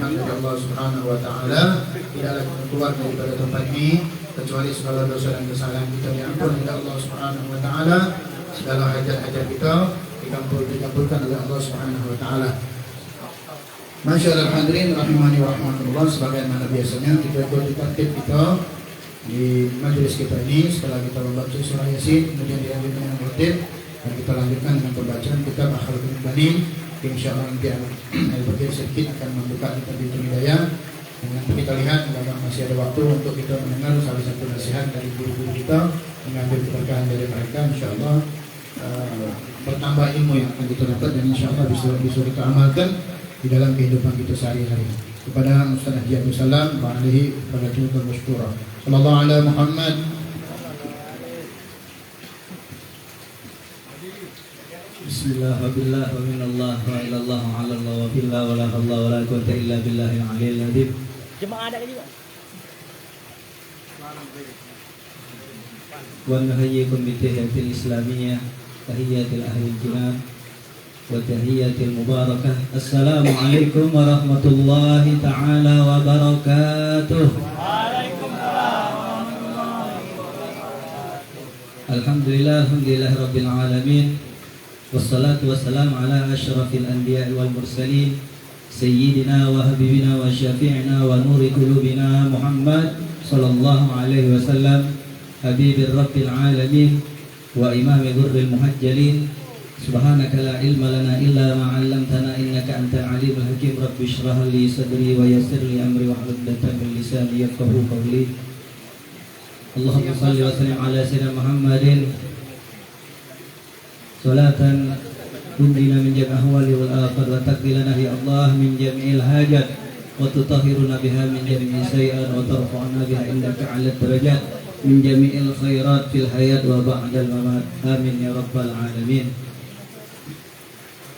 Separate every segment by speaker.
Speaker 1: rahmat dari Allah Subhanahu wa taala, tidaklah kita keluar daripada tempat ini kecuali segala dosa dan kesalahan kita diampuni oleh Allah Subhanahu wa taala, segala hajat-hajat kita dikabulkan oleh Allah Subhanahu wa taala. Masyaallah hadirin rahimani wa rahmatullah, sebagaimana biasanya kita ikuti tertib kita di majelis kita ini. Setelah kita membaca surah Yasin, kemudian dilanjutkan dengan tertib dan kita lanjutkan dengan pembacaan kitab Akhlaqul Banin. Insyaallah nanti Al-Bakir sedikit akan membuka kita di hidayah. Dan nanti kita lihat apakah masih ada waktu untuk kita mendengar salah satu nasihat dari guru-guru kita, mengambil keberkahan dari mereka. Insyaallah bertambah ilmu yang akan kita dapat dan insyaallah bisa kita amalkan di dalam kehidupan kita sehari-hari. Kepada Ustaz Haji Abdul Salam wa alihi wa sallam masykurah. Sallallahu ala Muhammad.
Speaker 2: Bismillah wa billah wa minallah wa ilallah wa ala Allah wa billah wa la hawla wa la quwwata illa billahil aliyyil azim.
Speaker 3: Jemaah ada juga.
Speaker 2: Wa nahyikum bi tahiyatil islamiyah, tahiyatil ahlil jinan wa tahiyatil mubarakah. Assalamualaikum warahmatullahi taala wabarakatuh.
Speaker 3: Waalaikumsalam warahmatullahi wabarakatuh.
Speaker 2: Alhamdulillah rabbil alamin. Wassalatu wassalamu ala asyrafil anbiya'i wal mursalin sayyidina wa habibina wa syafi'ina wa nuri qulubina Muhammad sallallahu alaihi wasallam, habibir rabbil alamin wa imami dhurril muhajjalin. Subhanaka la ilma lana illa ma 'allamtana innaka antal alimul hakim. Rabbi shrah li sadri wa yassir li amri wa hlul 'uqdatam min lisani yafqahu qawli. Allahumma shalli wa sallim ala sayyidina Muhammadin salatan tunjina min jami' ahwali wal afat wa taqbilana ya Allah min jami'il hajat wa tutahhiruna biha min jami'i sayyi'at wa tarfa'una biha indaka 'ala darajat min jami'il khairat fil hayat wa ba'dal mamat. Amin ya rabbal alamin.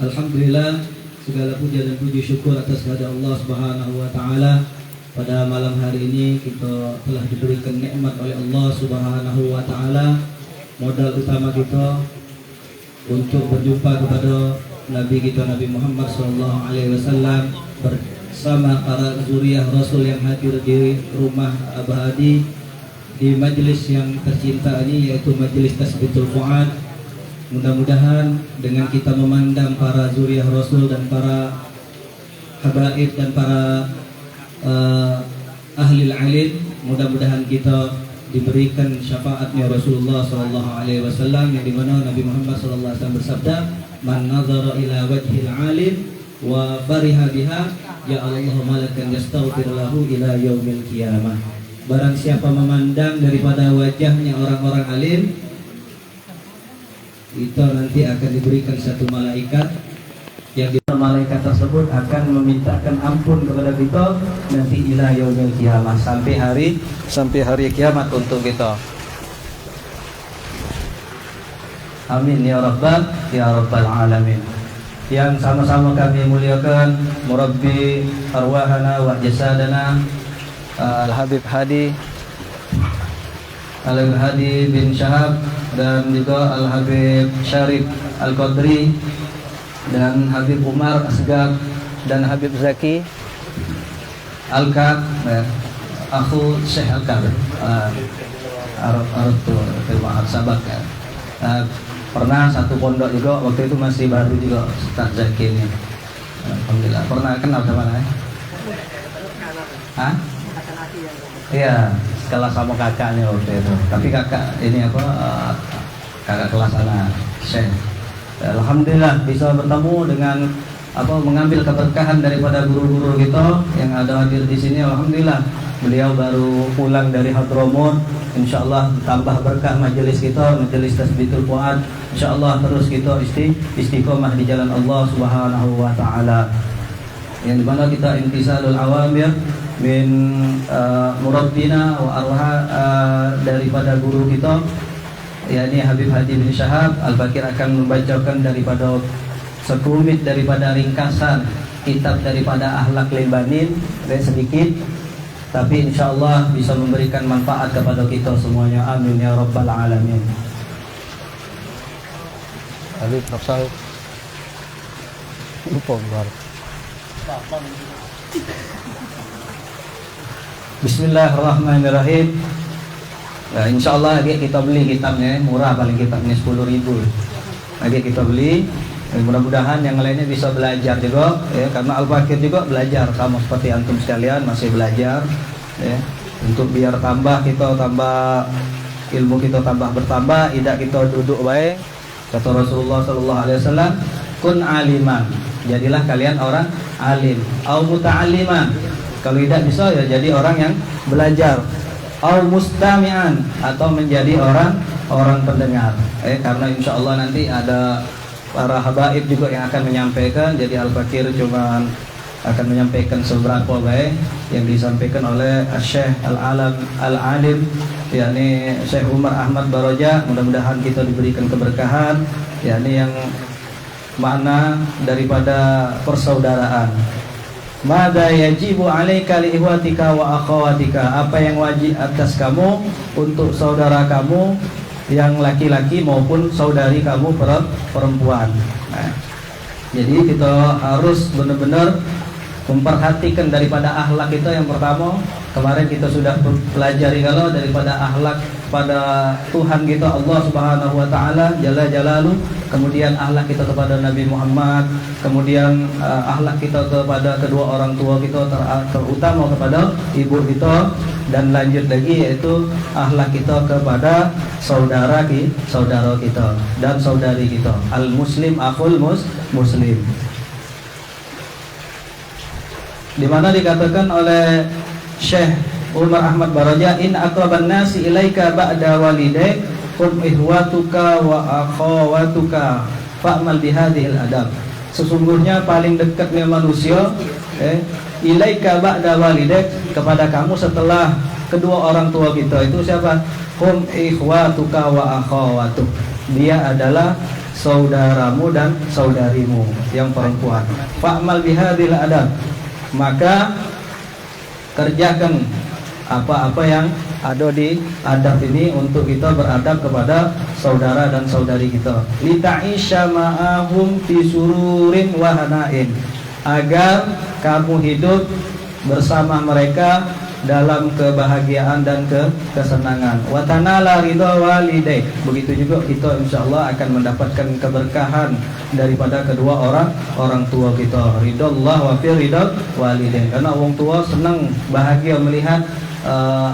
Speaker 2: Alhamdulillah, segala puja dan puji syukur atas kepada Allah Subhanahu wa taala. Pada malam hari ini kita telah diberikan nikmat oleh Allah Subhanahu wa taala. Modal utama kita untuk berjumpa kepada Nabi kita Nabi Muhammad sallallahu alaihi wasallam bersama para zuriyah Rasul yang hadir di rumah Abah Hadi di majelis yang tercinta ini, yaitu majelis Tasbitul Fuad. Mudah-mudahan dengan kita memandang para zuriyah Rasul dan para habaib dan para ahli alim, mudah-mudahan kita diberikan syafaatnya Rasulullah sallallahu alaihi wasallam, yang dimana Nabi Muhammad sallallahu alaihi wasallam bersabda, man nazara ila wajhil alim wa fariha biha ya Allah malakan yastaghfir lahu ila yaumil qiyamah. Barang siapa memandang daripada wajahnya orang-orang alim, itu nanti akan diberikan satu malaikat, yang di malaikat tersebut akan memintakan ampun kepada kita nanti ila yaumil qiyamah, sampai hari kiamat untuk kita. Amin ya rabbal alamin. Yang sama-sama kami muliakan murabbi arwahana wa jasadana Al-Habib Hadi bin Syahab, dan juga Al-Habib Syarif Al-Qadri, dan Habib Umar Asgab, dan Habib Zaki Al-Kab, aku Syekh Al-Kab Arab tuh terima sahabat ya. Pernah satu pondok juga, waktu itu masih baru juga Ustaz Zaki ini. Alhamdulillah. Pernah kenal sama saya? Hah? Iya, sekelas sama kakaknya waktu itu. Tapi kakak ini apa? Kakak kelas anak Syekh. Alhamdulillah bisa bertemu dengan mengambil keberkahan daripada guru-guru kita yang ada hadir di sini. Alhamdulillah, beliau baru pulang dari Hadramut. Insyaallah tambah berkah majelis kita, majelis Tasbitul Fuad. Insyaallah terus kita istiqomah di jalan Allah Subhanahu wa taala. Yang dimana kita intisalul awamir min murabbina wa arha daripada guru kita, yakni Habib Hadi bin Syahab. Al-Bakir akan membacakan daripada sekelumit daripada ringkasan kitab daripada Akhlaq Libanin, sedikit, tapi insyaallah bisa memberikan manfaat kepada kita semuanya. Amin ya rabbal alamin.
Speaker 4: Habib Nafsal lupa bar.
Speaker 2: Bismillahirrahmanirrahim. Nah, insya Allah lagi kita beli kitabnya, murah paling kitabnya 10.000. Lagi kita beli. Mudah-mudahan yang lainnya bisa belajar juga, ya, karena Al-Fakir juga belajar sama seperti antum sekalian masih belajar, ya, untuk biar tambah ilmu kita tambah bertambah, tidak kita duduk baik. Kata Rasulullah Sallallahu Alaihi Wasallam, kun aliman, jadilah kalian orang alim, au muta'alliman, kalau tidak bisa ya jadi orang yang belajar, au mustami'an, atau menjadi orang pendengar. Karena insya Allah nanti ada para habaib juga yang akan menyampaikan. Jadi Al-Fakir cuma akan menyampaikan seberapa baik yang disampaikan oleh Syekh Al-Alim, yakni Syekh Umar Ahmad Baroja. Mudah-mudahan kita diberikan keberkahan, yakni yang makna daripada persaudaraan. Mada yajibu alaika li ihwatika wa akhawatika, apa yang wajib atas kamu untuk saudara kamu yang laki-laki maupun saudari kamu perempuan. Nah, jadi kita harus benar-benar memperhatikan daripada akhlak kita. Yang pertama, kemarin kita sudah pelajari kalau daripada akhlak pada Tuhan kita Allah Subhanahu wa taala Jalla Jalaluh, kemudian akhlak kita kepada Nabi Muhammad, kemudian akhlak kita kepada kedua orang tua kita, terutama kepada ibu kita, dan lanjut lagi yaitu akhlak kita kepada saudara kita dan saudari kita. Al muslim akhul muslim, di mana dikatakan oleh Syekh Umar Ahmad Baroja, in aqraban nasi ilaika ba'da walidayk hum ihwatuka wa akhawatuka fa'mal bihadhil adab. Sesungguhnya paling dekatnya manusia ilaika ba'da walidayk, kepada kamu setelah kedua orang tua kita itu siapa? Hum ihwatuka wa akhawatuk, dia adalah saudaramu dan saudarimu yang perempuan. Fa'mal bihadhil adab, maka kerjakan apa-apa yang ada di adab ini untuk kita beradab kepada saudara dan saudari kita. Lita'isha ma'ahum fi sururin wa hanain, agar kamu hidup bersama mereka dalam kebahagiaan dan kesenangan. Wa tanala ridha walidaik, begitu juga kita insyaallah akan mendapatkan keberkahan daripada kedua orang tua kita. Ridallah wa fi ridal walidain, karena orang tua senang bahagia melihat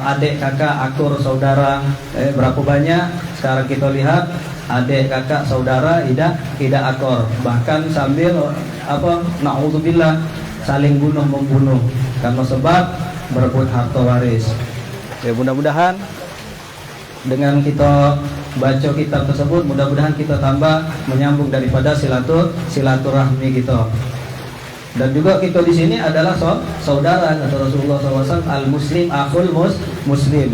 Speaker 2: adik kakak akur saudara berapa banyak sekarang kita lihat adik kakak saudara tidak akur, bahkan sambil naudzubillah saling membunuh karena sebab berebut harta waris. Ya, mudah-mudahan dengan kita baca kitab tersebut, mudah-mudahan kita tambah menyambung daripada silaturahmi kita. Dan juga kita di sini adalah saudara, kata Rasulullah SAW, al muslim akhul muslim.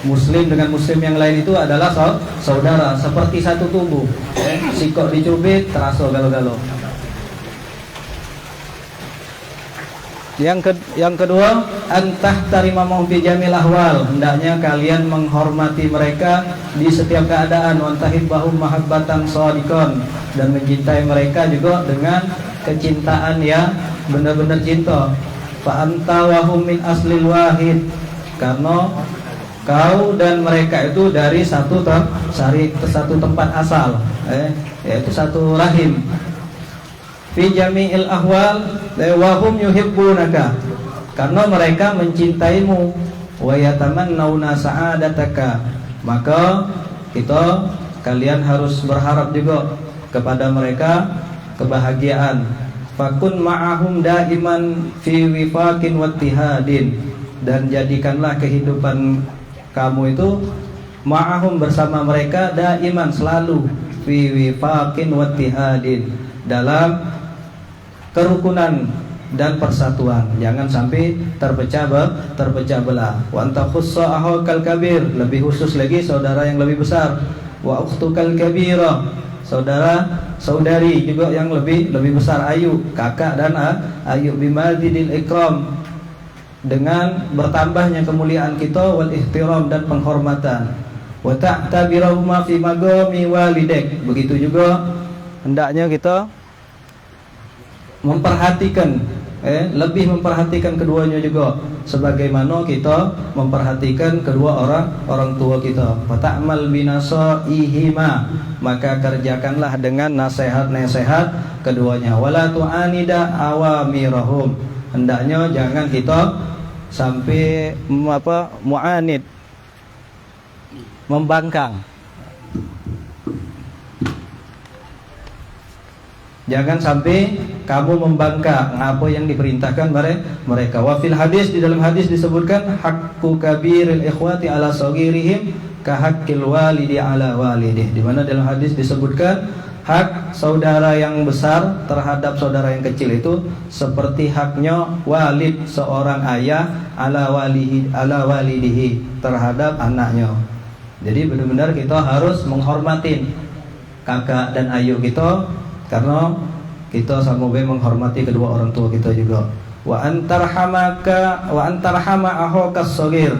Speaker 2: Muslim dengan muslim yang lain itu adalah saudara, seperti satu tubuh. Sikok dicubit terasa galo-galo. Yang kedua, antah tarimamahum fi jamil ahwal, hendaknya kalian menghormati mereka di setiap keadaan. Wantahibbahum mahabbatan shadiqan, dan mencintai mereka juga dengan kecintaan yang benar-benar cinta. Fa anta wa hum min aslil wahid, karena kau dan mereka itu dari satu tempat asal, yaitu satu rahim. Fi jami'il ahwal wa hum yuhibbunaka, karena mereka mencintaimu. Wa yatamannawna sa'adataka, maka kalian harus berharap juga kepada mereka kebahagiaan. Fakun ma'ahum daiman fi wifaqin wattihadin, dan jadikanlah kehidupan kamu itu ma'ahum bersama mereka, daiman selalu, fi wifaqin wattihadin dalam kerukunan dan persatuan, jangan sampai terpecah belah. Wa anta khussa ahakal kabir, lebih khusus lagi saudara yang lebih besar. Wa ukhtukal kabira, saudari juga yang lebih besar, ayu, kakak dan ayu, bimadidil ikram, dengan bertambahnya kemuliaan kita, wal ihtiram, dan penghormatan. Wa ta'tabirahuma fi magami walidek, begitu juga hendaknya kita memperhatikan lebih memperhatikan keduanya juga, sebagaimana kita memperhatikan kedua orang tua kita. Fata'mal binasaihima, maka kerjakanlah dengan nasihat-nasihat keduanya. Wala tu'anida awamirahum, hendaknya jangan kita sampai mu'anid, membangkang. Jangan sampai kamu membangkang apa yang diperintahkan mereka. Wa fil hadis, di dalam hadis disebutkan haqqu kabiril ikhwati ala saghirihim ka haqqil walidi ala walidih. Di mana dalam hadis disebutkan hak saudara yang besar terhadap saudara yang kecil itu seperti haknya walid, seorang ayah, ala walidihi, terhadap anaknya. Jadi benar-benar kita harus menghormatin kakak dan ayah kita, karena kita sama menghormati kedua orang tua kita juga. Wa antarhama akhakas shaghir.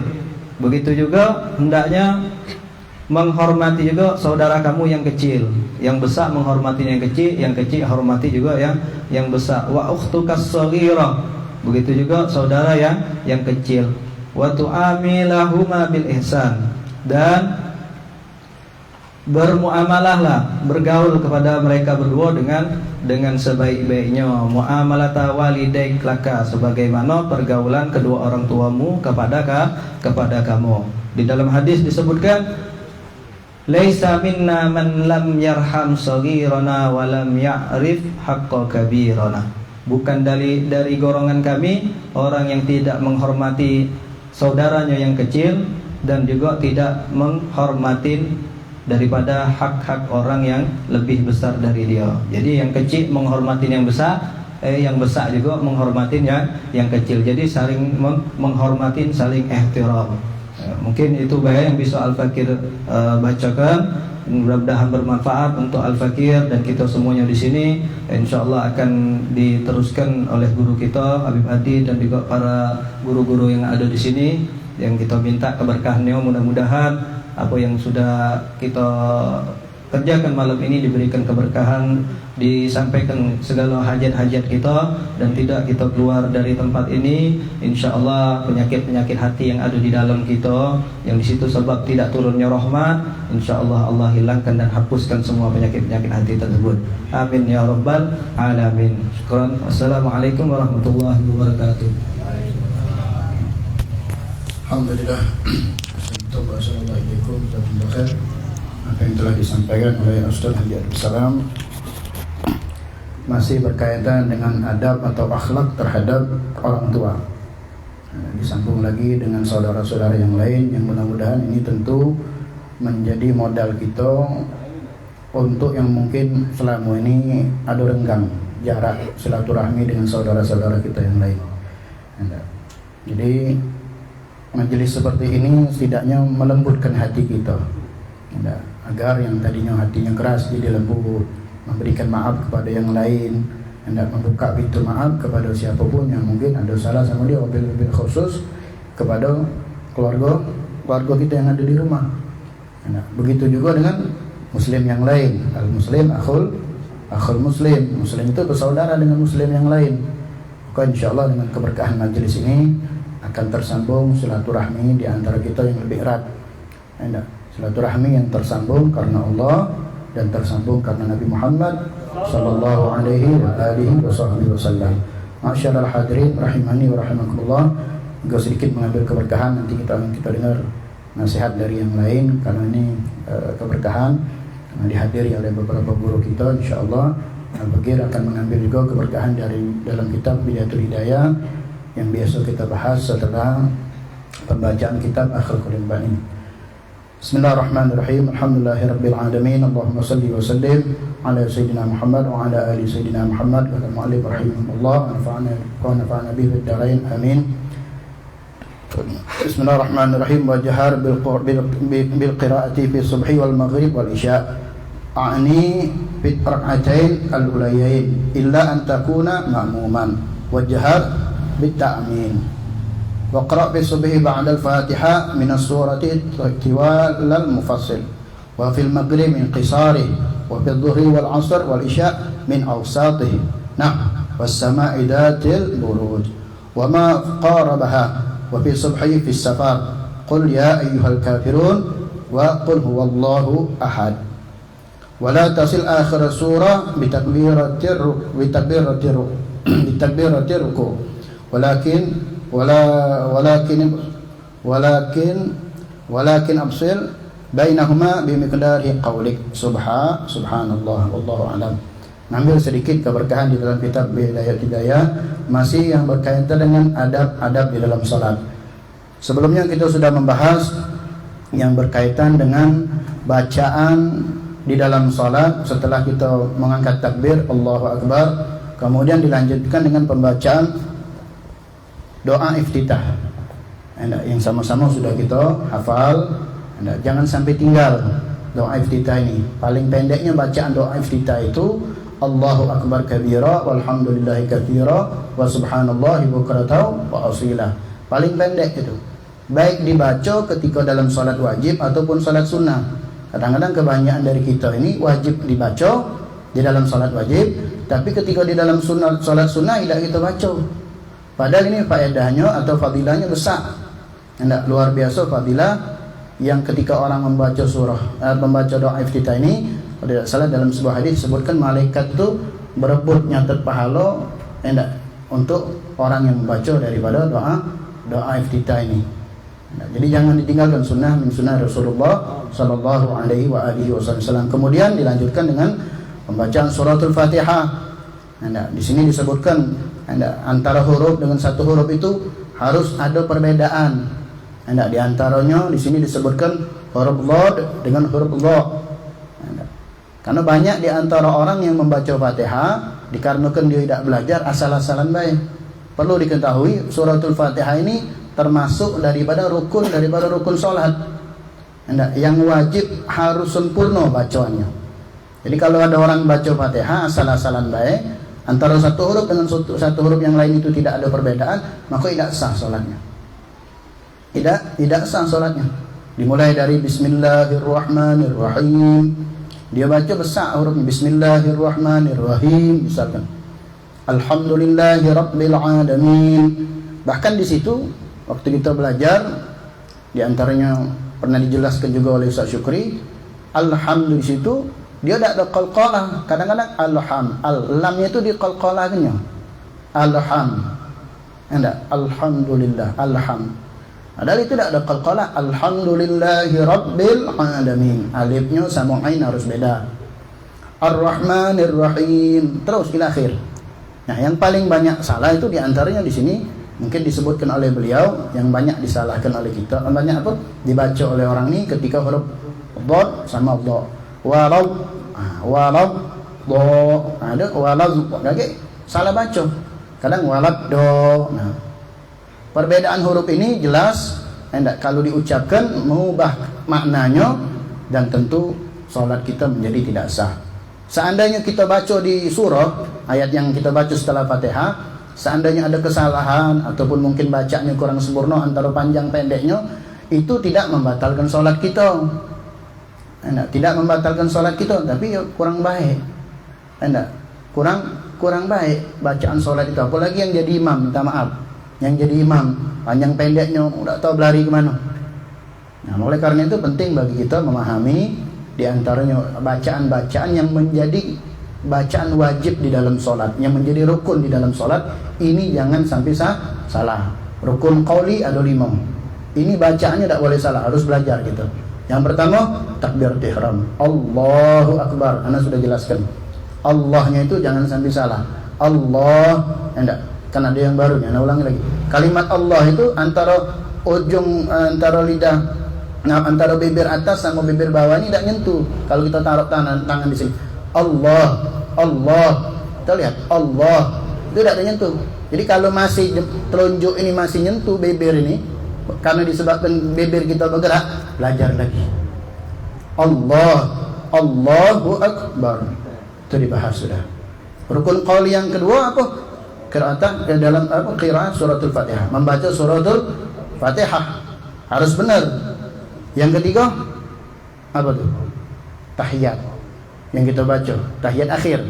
Speaker 2: Begitu juga hendaknya menghormati juga saudara kamu yang kecil. Yang besar menghormati yang kecil hormati juga yang besar. Wa ukhtukas shaghirah. Begitu juga saudara yang kecil. Wa tu'amilahuma bil ihsan. Dan bermuamalahlah, bergaul kepada mereka berdua dengan sebaik-baiknya. Muamalata walidaik laka, sebagaimana pergaulan kedua orang tuamu kepada kamu. Di dalam hadis disebutkan, laisa minna man lam yarham saghirana wa lam ya'rif haqqa kabirana. Bukan dari golongan kami orang yang tidak menghormati saudaranya yang kecil dan juga tidak menghormati daripada hak-hak orang yang lebih besar dari dia. Jadi yang kecil menghormati yang besar, yang besar juga menghormati yang kecil. Jadi saling menghormati, saling ihtiram. Mungkin itu yang bisa Al-Fakir bacakan. Mudah-mudahan bermanfaat untuk Al-Fakir dan kita semuanya di sini. InsyaAllah akan diteruskan oleh guru kita Habib Adi dan juga para guru-guru yang ada di sini, yang kita minta keberkahannya. Mudah-mudahan apa yang sudah kita kerjakan malam ini diberikan keberkahan, disampaikan segala hajat-hajat kita, dan tidak kita keluar dari tempat ini. InsyaAllah penyakit-penyakit hati yang ada di dalam kita, yang di situ sebab tidak turunnya rahmat, InsyaAllah Allah hilangkan dan hapuskan semua penyakit-penyakit hati tersebut. Amin ya rabbal alamin. Syukran. Assalamualaikum warahmatullahi wabarakatuh.
Speaker 1: Alhamdulillah. Assalamualaikum warahmatullahi wabarakatuh. Apa yang telah disampaikan oleh Ustaz Haji Abdul Salam masih berkaitan dengan adab atau akhlak terhadap orang tua. Disambung lagi dengan saudara-saudara yang lain, yang mudah-mudahan ini tentu menjadi modal kita untuk yang mungkin selama ini ada renggang jarak silaturahmi dengan saudara-saudara kita yang lain. Jadi majelis seperti ini setidaknya melembutkan hati kita, agar yang tadinya hatinya keras jadi lembut, memberikan maaf kepada yang lain, hendak membuka pintu maaf kepada siapapun yang mungkin ada salah sama dia, wabil khusus kepada keluarga kita yang ada di rumah. Begitu juga dengan muslim yang lain. Al-muslim akhul muslim. Muslim itu bersaudara dengan muslim yang lain. Maka insyaallah dengan keberkahan majelis ini akan tersambung silaturahmi di antara kita yang lebih erat. Silaturahmi yang tersambung karena Allah dan tersambung karena Nabi Muhammad sallallahu alaihi wa alihi wasallam. Masyaallah hadirin rahimani wa rahimakumullah. Juga sedikit mengambil keberkahan, nanti kita dengar nasihat dari yang lain, karena ini keberkahan dihadiri oleh beberapa guru kita. Insyaallah Al-Fakir akan mengambil juga keberkahan dari dalam kitab Bidayatul Hidayah yang biasa kita bahas setelah pembacaan kitab Akhlaqul Bani. Bismillahirrahmanirrahim. Alhamdulillahirabbil alamin. Allahumma shalli wa sallim ala sayyidina Muhammad wa ala ali sayyidina Muhammad wa ala mu'allif rahimahullah wa nafa'ana bihi fid dharain. Amin. Bismillahirrahmanirrahim. Wa jahar bil qira'ati fi subhi wal maghrib wal isya. A'ni fi rak'atain al-ulayain illa an takuna ma'muman. Wa jahar بالتأمين. واقرأ بالصبح بعد الفاتحة من السورة طوال المفصل، وفي المغرب من قصاره، وفي الظهر والعصر والعشاء من أوساطه. Nah, was-sama'i dhatil buruj wa ma qarabaha wa fi subhi fi safar qul ya ayyuhal kafirun wa qul huwallahu ahad. Wa la tasil akhir surah bi takbiratir ruku walakin absil bainahuma bi miqdari qaulik subhanallah wallahu a'lam. Ngambil sedikit keberkahan di dalam kitab Bidayat Hidayah, masih yang berkaitan dengan adab-adab di dalam salat. Sebelumnya kita sudah membahas yang berkaitan dengan bacaan di dalam salat setelah kita mengangkat takbir Allahu Akbar, kemudian dilanjutkan dengan pembacaan doa iftitah. Yang sama-sama sudah kita hafal. Jangan sampai tinggal doa iftitah ini. Paling pendeknya bacaan doa iftitah itu Allahu Akbar kabira walhamdulillahi katsira wa subhanallahi bukratan wa asila. Paling pendek itu. Baik dibaca ketika dalam salat wajib ataupun salat sunnah. Kadang-kadang kebanyakan dari kita ini wajib dibaca di dalam salat wajib, tapi ketika di dalam salat sunnah tidak kita baca. Padahal ini faedahnya atau fadilahnya besar. Luar biasa fadilah yang ketika orang membaca membaca doa iftitah ini. Kalau tidak salah dalam sebuah hadis disebutkan malaikat itu berebut nyatet pahala untuk orang yang membaca daripada doa iftitah ini. Jadi jangan ditinggalkan sunnah min sunnah Rasulullah sallallahu alaihi wasallam. Kemudian dilanjutkan dengan pembacaan suratul Fatihah. Di sini disebutkan antara huruf dengan satu huruf itu harus ada perbedaan. Di antaranya di sini disebutkan huruf Dhad dengan huruf Dha. Karena banyak di antara orang yang membaca Fatihah dikarenakan dia tidak belajar asal-asalan baik. Perlu diketahui suratul Fatihah ini termasuk daripada rukun salat. Yang wajib harus sempurna bacaannya. Jadi kalau ada orang baca Fatihah asal-asalan baik, antara satu huruf dengan satu huruf yang lain itu tidak ada perbedaan, maka tidak sah salatnya. Tidak sah salatnya. Dimulai dari Bismillahirrahmanirrahim. Dia baca besar hurufnya Bismillahirrahmanirrahim misalkan. Alhamdulillahirabbil alamin. Bahkan di situ waktu kita belajar di antaranya pernah dijelaskan juga oleh Ustaz Syukri, alhamdulillah di situ dia tidak ada qalqalah. Kadang-kadang lamnya itu di qalqalahnya. Alhamdulillah. Padahal itu tidak ada qalqalah. Alhamdulillahi rabbil alamin. Alifnya sama ain harus beda. Ar-Rahmanir Rahim. Terus ila akhir. Nah, yang paling banyak salah itu diantaranya di sini mungkin disebutkan oleh beliau, yang banyak disalahkan oleh kita. Banyak apa? Dibaca oleh orang ini ketika huruf Dhad sama Dha. Walad Dha. Ada walad lagi salah baca. Kadang walad Dha. Nah, perbedaan huruf ini jelas kalau diucapkan mengubah maknanya dan tentu salat kita menjadi tidak sah. Seandainya kita baca di surah ayat yang kita baca setelah Fatihah, seandainya ada kesalahan ataupun mungkin bacanya kurang sempurna antara panjang pendeknya, itu tidak membatalkan salat kita. Tidak membatalkan salat kita, tapi kurang baik. Kurang baik bacaan salat itu, apalagi yang jadi imam, minta maaf. Yang jadi imam panjang pendeknya tidak tahu berlari kemana. Nah, oleh karena itu penting bagi kita memahami di antaranya bacaan-bacaan yang menjadi bacaan wajib di dalam solat, yang menjadi rukun di dalam solat. Ini jangan sampai salah. Rukun qauli ada 5. Ini bacaannya tidak boleh salah, harus belajar gitu. Yang pertama takbiratul ihram, Allahu Akbar. Anda sudah jelaskan. Allahnya itu jangan sampai salah. Allah enggak. Kan ada yang barunya, nah ulangi lagi. Kalimat Allah itu antara ujung antara lidah, antara bibir atas sama bibir bawah ini tidak nyentuh. Kalau kita taruh tangan di sini, Allah, kita lihat Allah itu tidak nyentuh. Jadi kalau masih telunjuk ini masih nyentuh bibir ini, karena disebabkan bibir kita bergerak, belajar lagi. Allahu Akbar. Itu dibahas sudah. Rukun qauli yang kedua apa? Qiraatan dalam qiraat suratul Fatihah, membaca suratul Fatihah harus benar. Yang ketiga apa tuh? Tahiyat yang kita baca, tahiyat akhir.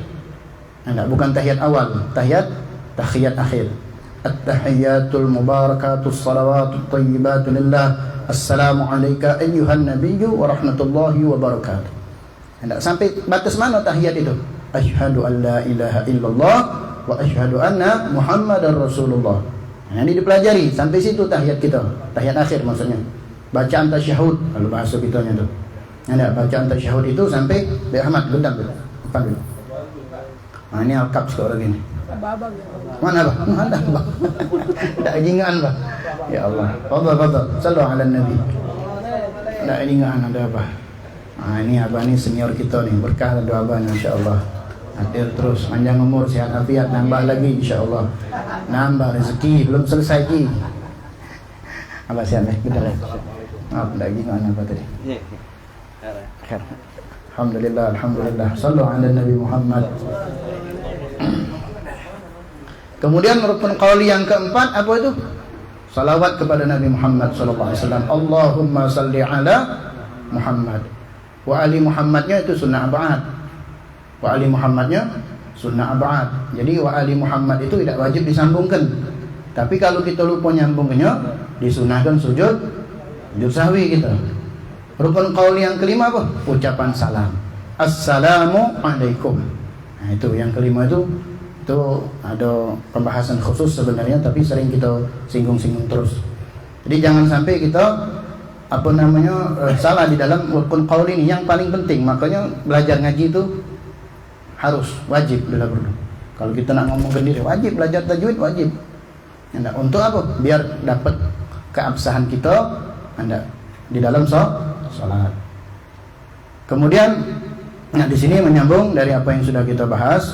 Speaker 1: bukan tahiyat awal, tahiyat akhir. At-tahiyyatul mubarakatus salawatut thayyibatu lillah. Assalamu alayka ayyuhan nabiyyu wa rahmatullahi wa barakatuh. Sampai batas mana tahiyat itu? Asyhadu an la ilaha illallah wa asyhadu anna Muhammadar Rasulullah. Ini dipelajari sampai situ tahiyat kita, tahiyat akhir maksudnya. Bacaan tasyahud kalau bahasa kitanya tu. Bacaan tasyahud itu sampai Ahmad gendam dulu. Depan dulu. Ini alkap sekarang ini. Mana bah? Mana bah? Tak ingat bah. Ya Allah. Fadal. Sallu ala Nabi. Tak ingat ada apa. Ini abah ni senior kita ni. Berkah doa abah insya-Allah. Hadir terus, panjang umur, sihat afiat, nambah lagi insya-Allah. Nambah rezeki, belum selesai lagi. Abah sihat ni, betul ya. Maaf, lagi mana apa tadi? Khair. Alhamdulillah. Sallu ala Nabi Muhammad. Kemudian rukun qauli yang keempat apa itu? Salawat kepada Nabi Muhammad sallallahu alaihi wasallam. Allahumma salli ala Muhammad. Wa ali Muhammadnya itu sunnah abad. Wa ali Muhammadnya sunnah abad. Jadi wa ali Muhammad itu tidak wajib disambungkan. Tapi kalau kita lupa nyambungnya, disunahkan sujud sahwi kita. Rukun qauli yang kelima apa? Ucapan salam. Assalamu alaikum. Nah, itu yang kelima itu ada pembahasan khusus sebenarnya, tapi sering kita singgung-singgung terus. Jadi jangan sampai kita salah di dalam rukun qaul ini yang paling penting. Makanya belajar ngaji itu harus wajib bila perlu. Kalau kita nak ngomong sendiri wajib belajar tajwid wajib. Untuk apa? Biar dapat keabsahan kita di dalam salat. Kemudian di sini menyambung dari apa yang sudah kita bahas.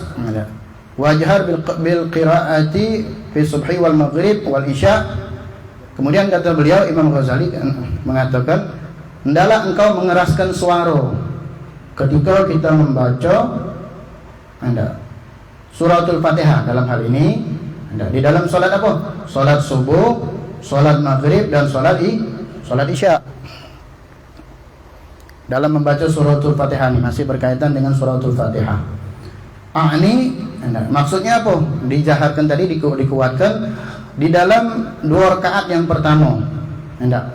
Speaker 1: Wajhar bil qiraati fi subhi wal maghrib wal isya. Kemudian kata beliau Imam Ghazali mengatakan, hendaklah engkau mengeraskan suara ketika kita membaca suratul Fatihah dalam hal ini. Di dalam salat apa? Salat subuh, salat maghrib dan salat isya. Dalam membaca suratul Fatihah ini masih berkaitan dengan suratul Fatihah. Maksudnya apa? Dijaharkan tadi, dikuatkan di dalam 2 rakaat yang pertama.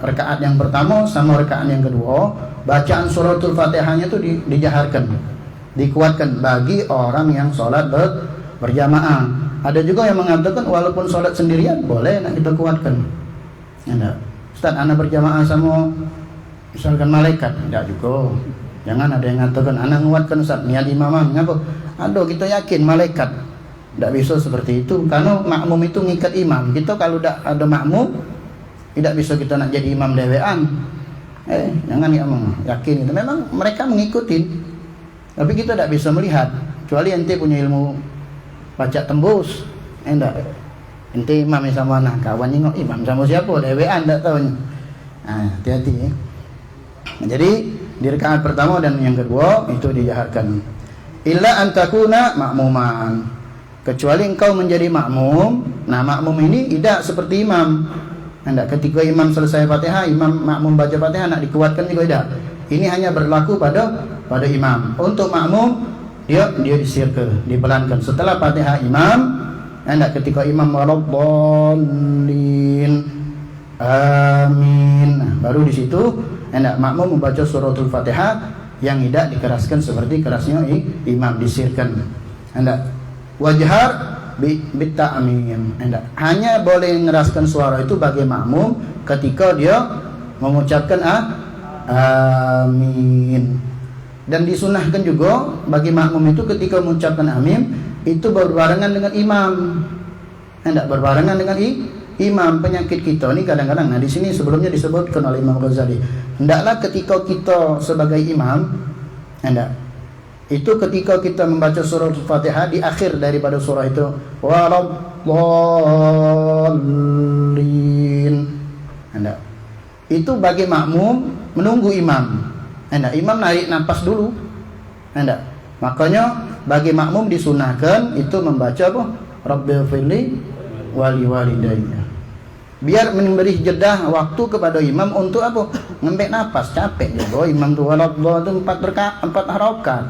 Speaker 1: Rakaat yang pertama sama rakaat yang kedua, bacaan suratul Fatihahnya itu dijaharkan, dikuatkan bagi orang yang sholat berjamaah. Ada juga yang mengatakan walaupun sholat sendirian boleh nak kita kuatkan. Ustaz, anak berjamaah sama misalkan malaikat, tidak juga. Jangan ada yang mengatakan anak menguatkan Ustaz niat imamah. Ngapa? Aduh, kita yakin malaikat. Tidak bisa seperti itu, karena makmum itu ngikat imam. Kita kalau tidak ada makmum, tidak bisa kita nak jadi imam dewean. Jangan yakin itu. Memang mereka mengikuti, tapi kita tidak bisa melihat. Kecuali ente punya ilmu baca tembus. Ente imam sama mana? Kawan nyengok imam sama siapa? Dewean tak tahu. Hati-hati. Jadi di rakaat pertama dan yang kedua itu dijaharkan. Illa antakuna makmuman, kecuali engkau menjadi makmum. Nah, makmum ini tidak seperti imam. Ketika imam selesai Fatihah, makmum baca Fatihah nak dikuatkan juga tidak. Ini hanya berlaku pada imam. Untuk makmum dia disirke, dipelankan. Setelah Fatihah imam, ketika imam waladdallin amin, baru di situ makmum membaca suratul Fatihah yang tidak dikeraskan seperti kerasnya imam, disirkan. Wajhar bitta'mim. Hanya boleh mengeraskan suara itu bagi makmum ketika dia mengucapkan amin. Dan disunahkan juga bagi makmum itu ketika mengucapkan amin itu berbarengan dengan imam. Berbarengan dengan imam. Penyakit kita ni kadang-kadang, di sini sebelumnya disebutkan oleh Imam Ghazali, hendaklah ketika kita sebagai imam, itu ketika kita membaca surah Al-Fatihah, di akhir daripada surah itu waladdallin, itu bagi makmum menunggu imam. Imam narik nafas dulu. Makanya bagi makmum disunahkan itu membaca apa? Rabbighfirli wali walidayya. Biar memberi jeda waktu kepada imam untuk apa? Ngambil nafas, capek juga imam tu. Waladhdallin itu 4 harokat.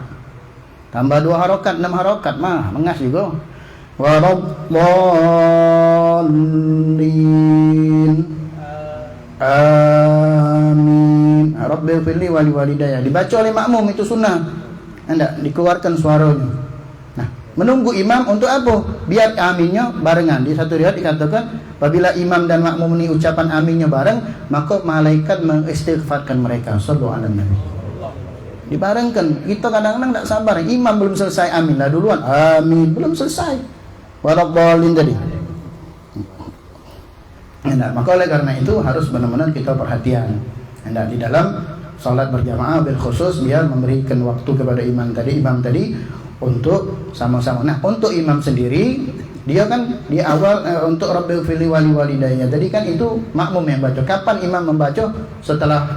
Speaker 1: Tambah 2 harokat, 6 harokat mah mengas juga. Waraddallin. Amin. Rabbil firli wali walidayah. Dibaca oleh makmum itu sunnah. Hendak dikeluarkan suaranya. Nah, menunggu imam untuk apa? Biar aminnya barengan. Di satu riwayat dikatakan, apabila imam dan makmum ini ucapan aminnya bareng, maka malaikat mengistighfarkan mereka. Sallallahu alaihi wasallam. Dibarengkan. Kita kadang-kadang tak sabar. Imam belum selesai amin lah duluan. Amin belum selesai. Waraddallin tadi. Nah, maka oleh karena itu harus benar-benar kita perhatian. Nah, di dalam salat berjamaah bil khusus dia memberikan waktu kepada imam tadi untuk sama-sama. Nah, untuk imam sendiri dia kan di awal untuk Rabbil firli wali walidayah. Tadi kan itu makmum yang baca. Kapan imam membaca? Setelah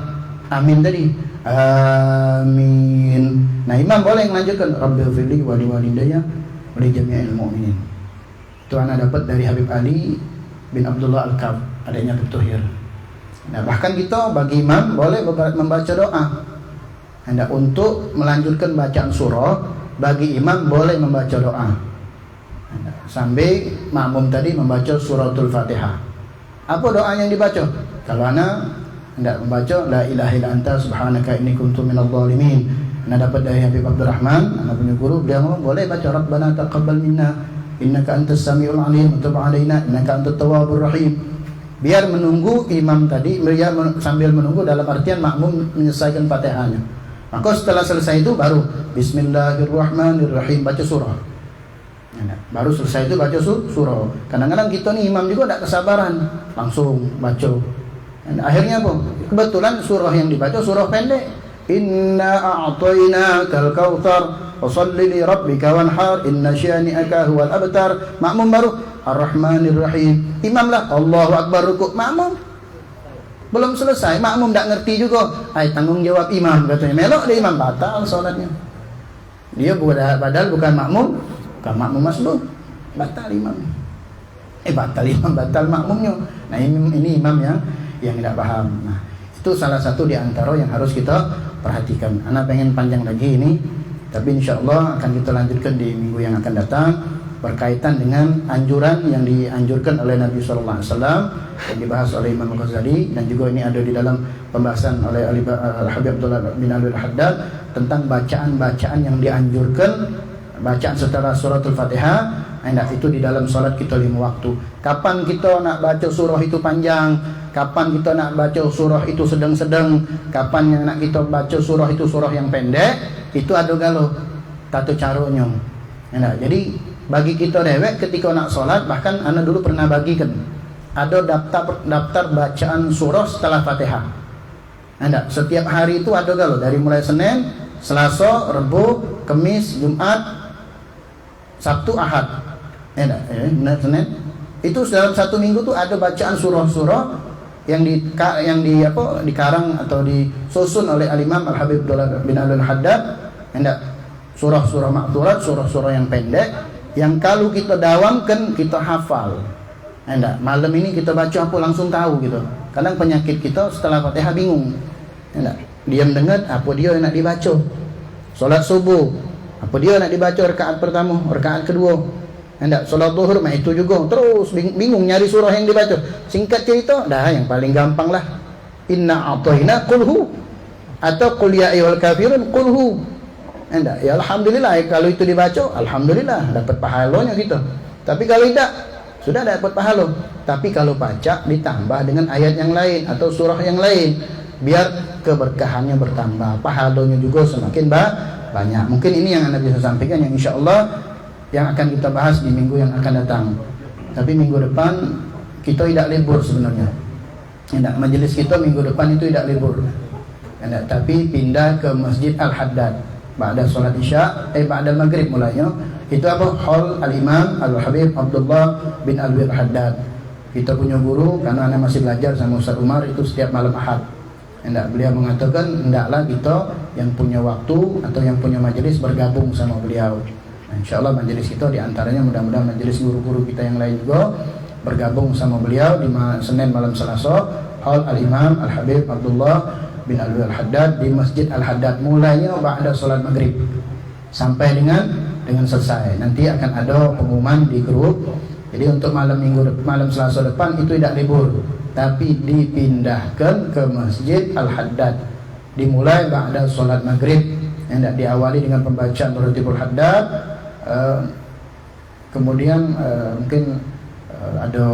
Speaker 1: amin tadi. Amin. Nah, imam boleh melanjutkan Rabbil firli wali walidayah wa li jami'il mu'minin. Itu anak dapat dari Habib Ali bin Abdullah Al-Kaf, adanya Habib Tuhir. Nah, bahkan kita bagi imam boleh membaca doa. Hendak untuk melanjutkan bacaan surah, bagi imam boleh membaca doa. Sambil makmum tadi membaca suratul Fatihah. Apa doa yang dibaca? Kalau anak hendak membaca la ilaha illa anta subhanaka inni kuntu minadh dhalimin. Anak dapat dari Habib Abdurrahman, anak punya guru, dia boleh baca Rabbana taqabbal minna innaka antas samiul alim wa tub alaina innaka antat tawwabur rahim. Biar menunggu imam tadi, biar sambil menunggu dalam artian makmum menyelesaikan Fatihahnya. Maka setelah selesai itu baru bismillahirrahmanirrahim baca surah. Baru selesai itu baca surah. Kadang-kadang kita nih imam juga tidak kesabaran, langsung baca. Dan akhirnya apa? Kebetulan surah yang dibaca surah pendek. Inna a'tainakal kautsar fasholli li rabbika wanhar inna syani'aka huwal abtar. Makmum baru Ar-Rahmanir Rahim. Imam lah Allahu Akbar rukuk. Makmum belum selesai, makmum tak ngerti juga. Tanggung jawab imam katanya. Melok dia imam, batal salatnya. Dia padahal bukan makmum masbuk. Batal imam. Batal imam, batal makmumnya. Nah, ini imam yang tidak paham. Nah, itu salah satu di antara yang harus kita perhatikan. Anak pengen panjang lagi ini, tapi insyaallah akan kita lanjutkan di minggu yang akan datang berkaitan dengan anjuran yang dianjurkan oleh Nabi sallallahu alaihi wasallam yang dibahas oleh Imam Ghazali, dan juga ini ada di dalam pembahasan oleh Al-Habib Abdullah bin Alwi Al-Haddad tentang bacaan-bacaan yang dianjurkan, bacaan setelah suratul Fatihah. Nah, itu di dalam salat kita 5 waktu. Kapan kita nak baca surah itu panjang, kapan kita nak baca surah itu sedang-sedang, kapan yang nak kita baca surah itu surah yang pendek, itu ada galau tata caranya. Nah, jadi bagi kita dewek ketika nak salat, bahkan ana dulu pernah bagikan ada daftar bacaan surah setelah Fatihah. Nah, setiap hari itu ada galau dari mulai Senin, Selasa, Rabu, Kamis, Jumat, Sabtu, Ahad. Senin itu dalam satu minggu tuh ada bacaan surah-surah yang dikarang atau disusun oleh Al-Imam Al-Habib Abdullah bin Alwi Al-Haddad. Surah-surah makturat, surah-surah yang pendek yang kalau kita dawamkan kita hafal. Malam ini kita baca apa langsung tahu gitu. Kadang penyakit kita setelah Fatihah bingung. Diam dengar apa dia yang nak dibaca. Solat subuh apa dia nak dibaca rakaat pertama, rakaat kedua. Solat zuhur itu juga terus bingung nyari surah yang dibaca. Singkat cerita, yang paling gampang lah inna a'tayna qulhu atau qul ya ayyuhal kafirun qulhu. Ya alhamdulillah kalau itu dibaca, alhamdulillah dapat pahalanya gitu. Tapi kalau tidak, sudah dapat pahala. Tapi kalau baca ditambah dengan ayat yang lain atau surah yang lain, biar keberkahannya bertambah, pahalanya juga semakin banyak. Mungkin ini yang Anda bisa sampaikan, yang insyaallah yang akan kita bahas di minggu yang akan datang. Tapi minggu depan kita tidak libur sebenarnya. Majelis kita minggu depan itu tidak libur. Tapi pindah ke Masjid Al-Haddad. Ba'da salat Isya, ba'da maghrib mulanya. Itu apa? Hall Al-Imam Al-Habib Abdullah bin Alwi Al-Haddad. Kita punya guru, karena anak masih belajar sama Ustaz Umar, itu setiap malam Ahad. Beliau mengatakan hendaklah kita yang punya waktu atau yang punya majelis bergabung sama beliau. InsyaAllah majelis kita diantaranya mudah-mudahan majelis guru-guru kita yang lain juga bergabung sama beliau di Senin malam Selasa, Hall Al-Imam Al-Habib Abdullah bin Alwi Al-Haddad di Masjid Al-Haddad, mulainya ba'da salat maghrib sampai dengan selesai. Nanti akan ada pengumuman di grup. Jadi untuk malam Selasa depan itu tidak libur, tapi dipindahkan ke Masjid Al-Haddad. Dimulai ba'da salat maghrib, yang diawali dengan pembacaan Ratibul Haddad. Kemudian mungkin ada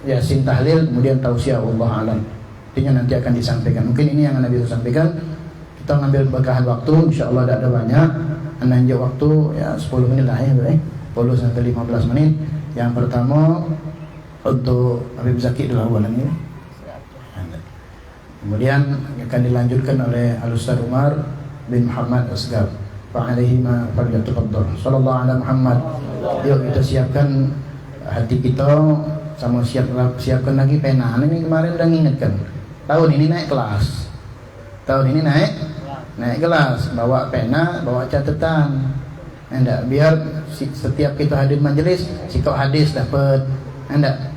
Speaker 1: Yasin tahlil, kemudian tausiah, Allah alam. Intinya nanti akan disampaikan. Mungkin ini yang Nabi sampaikan. Kita ngambil berkahan waktu, insyaallah ada banyak. Ananjak waktu ya 10 menit lah ya, 10 sampai 15 menit. Yang pertama untuk Habib Zaki dulu awalnya. Kemudian akan dilanjutkan oleh Al-Ustaz Umar bin Muhammad Asgar. Fa'alaihima falyatafadhal. Sallallahu ala Muhammad. Yuk kita siapkan hati kita, sama siapkan lagi pena. Ini kemarin udah ngingetkan. Tahun ini naik kelas. Tahun ini naik kelas. Bawa pena, bawa catatan. Biar setiap kita hadir majelis, sikok hadis dapat,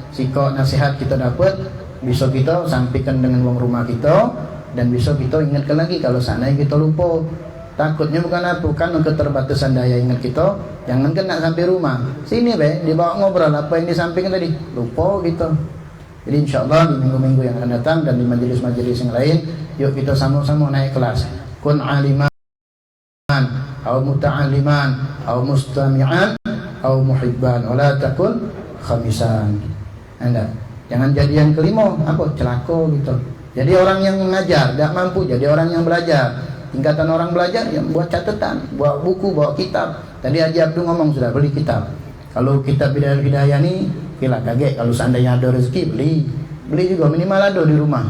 Speaker 1: sikok nasihat kita dapat, bisa kita sampaikan dengan uang rumah kita, dan bisa kita ingatkan lagi kalau seandainya kita lupa. Takutnya bukan keterbatasan daya ingat kita, jangan kena sampai rumah. Sini dibawa ngobrol apa yang disampaikan tadi, lupa gitu. Jadi insyaallah di minggu-minggu yang akan datang dan di majelis-majelis yang lain, yuk kita sama-sama naik kelas. Kun aliman, au muta'alliman, au mustami'an, au muhibban, wala takun khamisan. Jangan jadi yang kelima, celaka gitu. Jadi orang yang mengajar, tidak mampu jadi orang yang belajar. Tingkatan orang belajar yang buat catatan, buat buku, bawa kitab. Tadi Haji Abdul ngomong sudah beli kitab. Kalau kitab Bidayah ni, kira kaget. Kalau seandainya ada rezeki beli juga minimal ada di rumah.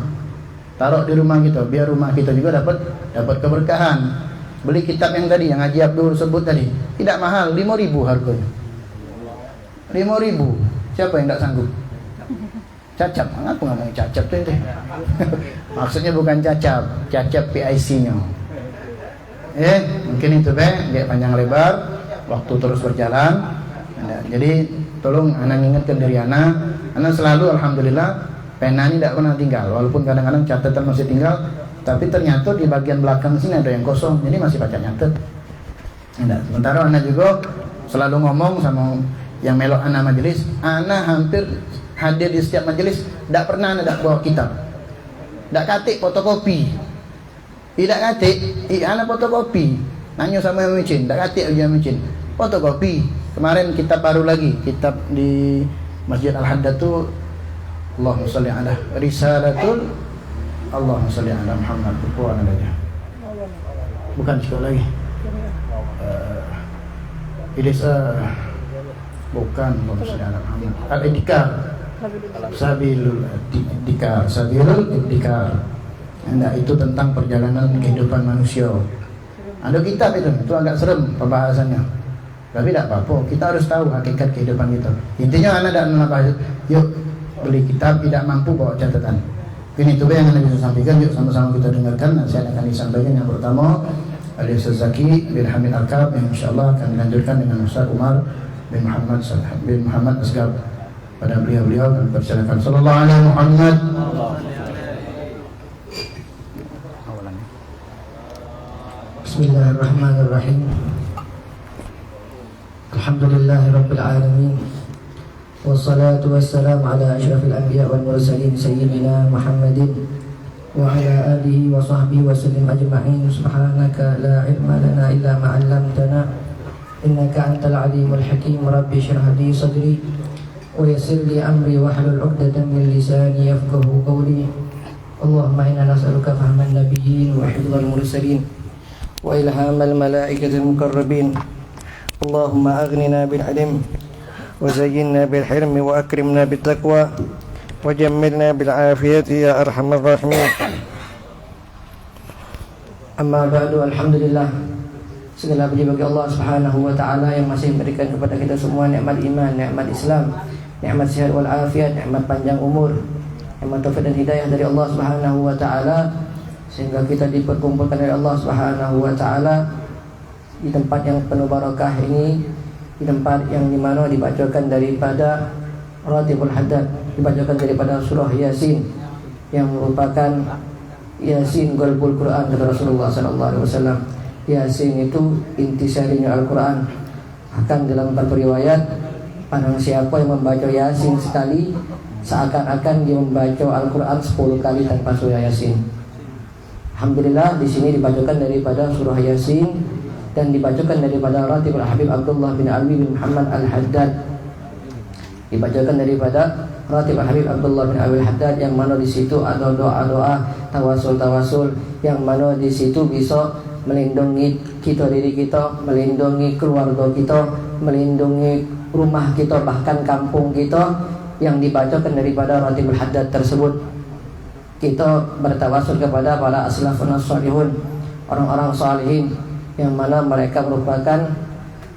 Speaker 1: Taruh di rumah kita, biar rumah kita juga dapat keberkahan. Beli kitab yang tadi, yang Haji Abdul sebut tadi, tidak mahal, 5.000 harganya. 5.000. Siapa yang tidak sanggup? Cacap, aku ngomong cacap tuh itu. Maksudnya bukan cacap PIC-nya. Mungkin itu biar panjang lebar, waktu terus berjalan. Jadi tolong anak ingatkan diri anak selalu alhamdulillah pena ini tidak pernah tinggal, walaupun kadang-kadang catatan masih tinggal, tapi ternyata di bagian belakang sini ada yang kosong, jadi masih baca nyatet. Sementara anak juga selalu ngomong sama yang melok anak majelis, anak hampir hadir di setiap majelis, tidak pernah anak bawa kitab, tidak katik fotokopi. Tidak katik, anak fotokopi. Nanya sama yang micin, tidak katik yang micin. Fotokopi. Kemarin kitab baru lagi, kitab di Masjid Al-Haddad itu Allahumma sholli ala Risalatul Allahumma sholli ala Muhammad. Bukan sekali lagi. Bukan Allahumma sholli ala Muhammad. Al-Idikar. Sabilul Idikar. Itu tentang perjalanan kehidupan manusia. Ada kitab itu agak serem pembahasannya. Tapi tidak apa-apa, kita harus tahu hakikat kehidupan kita. Intinya anak dan anak yuk beli kitab, tidak mampu bawa catatan. Ini itu yang Anda bisa sampaikan. Yuk sama-sama kita dengarkan. Nasihat akan disampaikan yang pertama Al-Ustaz Zaki bin Hamid Al-Kab, yang insyaAllah akan dilanjutkan dengan Ustaz Umar bin Muhammad Asgar. Pada beliau dan persilakan. Sallallahu alaihi Muhammad.
Speaker 5: Bismillahirrahmanirrahim. Alhamdulillahi Rabbil Alamin. Wassalatu wassalamu ala ashrafil anbiya wal mursalin sayyidina Muhammadin wa ala alihi wa sahbihi wa sallim ajma'in. Subhanaka la ilma lana illa ma 'allamtana innaka antal alimul hakim. Rabbi shrah li sadri wa yassir li amri wahlul 'uqdatam min lisani yafqahu qawli. Allahumma inna nas'aluka fahman nabiyyin wa hifdzal mursalin wa ilhamal malaikatil muqarrabin. Allahumma aghnina bil ilm wa zayyinna bil hilmi wa akrimna bit taqwa wa jammilna bil afiyati ya arhamar rahimin. Amma ba'du, alhamdulillah, segala puji bagi Allah Subhanahu wa taala yang masih memberikan kepada kita semua nikmat iman, nikmat Islam, nikmat sehat wal afiat, nikmat panjang umur, nikmat taufik dan hidayah dari Allah Subhanahu wa taala, sehingga kita diperkumpulkan oleh Allah Subhanahu wa taala di tempat yang penuh barakah ini, di tempat yang dimana dibacakan daripada Ratibul Haddad, dibacakan daripada surah Yasin yang merupakan Yasin Qalbul Quran kata Rasulullah sallallahu alaihi wasallam, Yasin itu intisarinya Al-Quran. Akan dalam beberapa riwayat, barang siapa yang membaca Yasin sekali, seakan-akan dia membaca Al-Quran 10 kali tanpa surah Yasin. Alhamdulillah di sini dibacakan daripada surah Yasin dan dibacakan daripada Ratibul Habib Abdullah bin Alwi bin Muhammad Al-Haddad. Dibacakan daripada Ratibul Habib Abdullah bin Alwi Al-Haddad, yang mana di situ ada doa-doa, tawasul-tawasul, yang mana di situ bisa melindungi kita, diri kita, melindungi keluarga kita, melindungi rumah kita, bahkan kampung kita, yang dibacakan daripada Ratibul Haddad tersebut. Kita bertawasul kepada para aslafun as-salihun, orang-orang salihin, yang mana mereka merupakan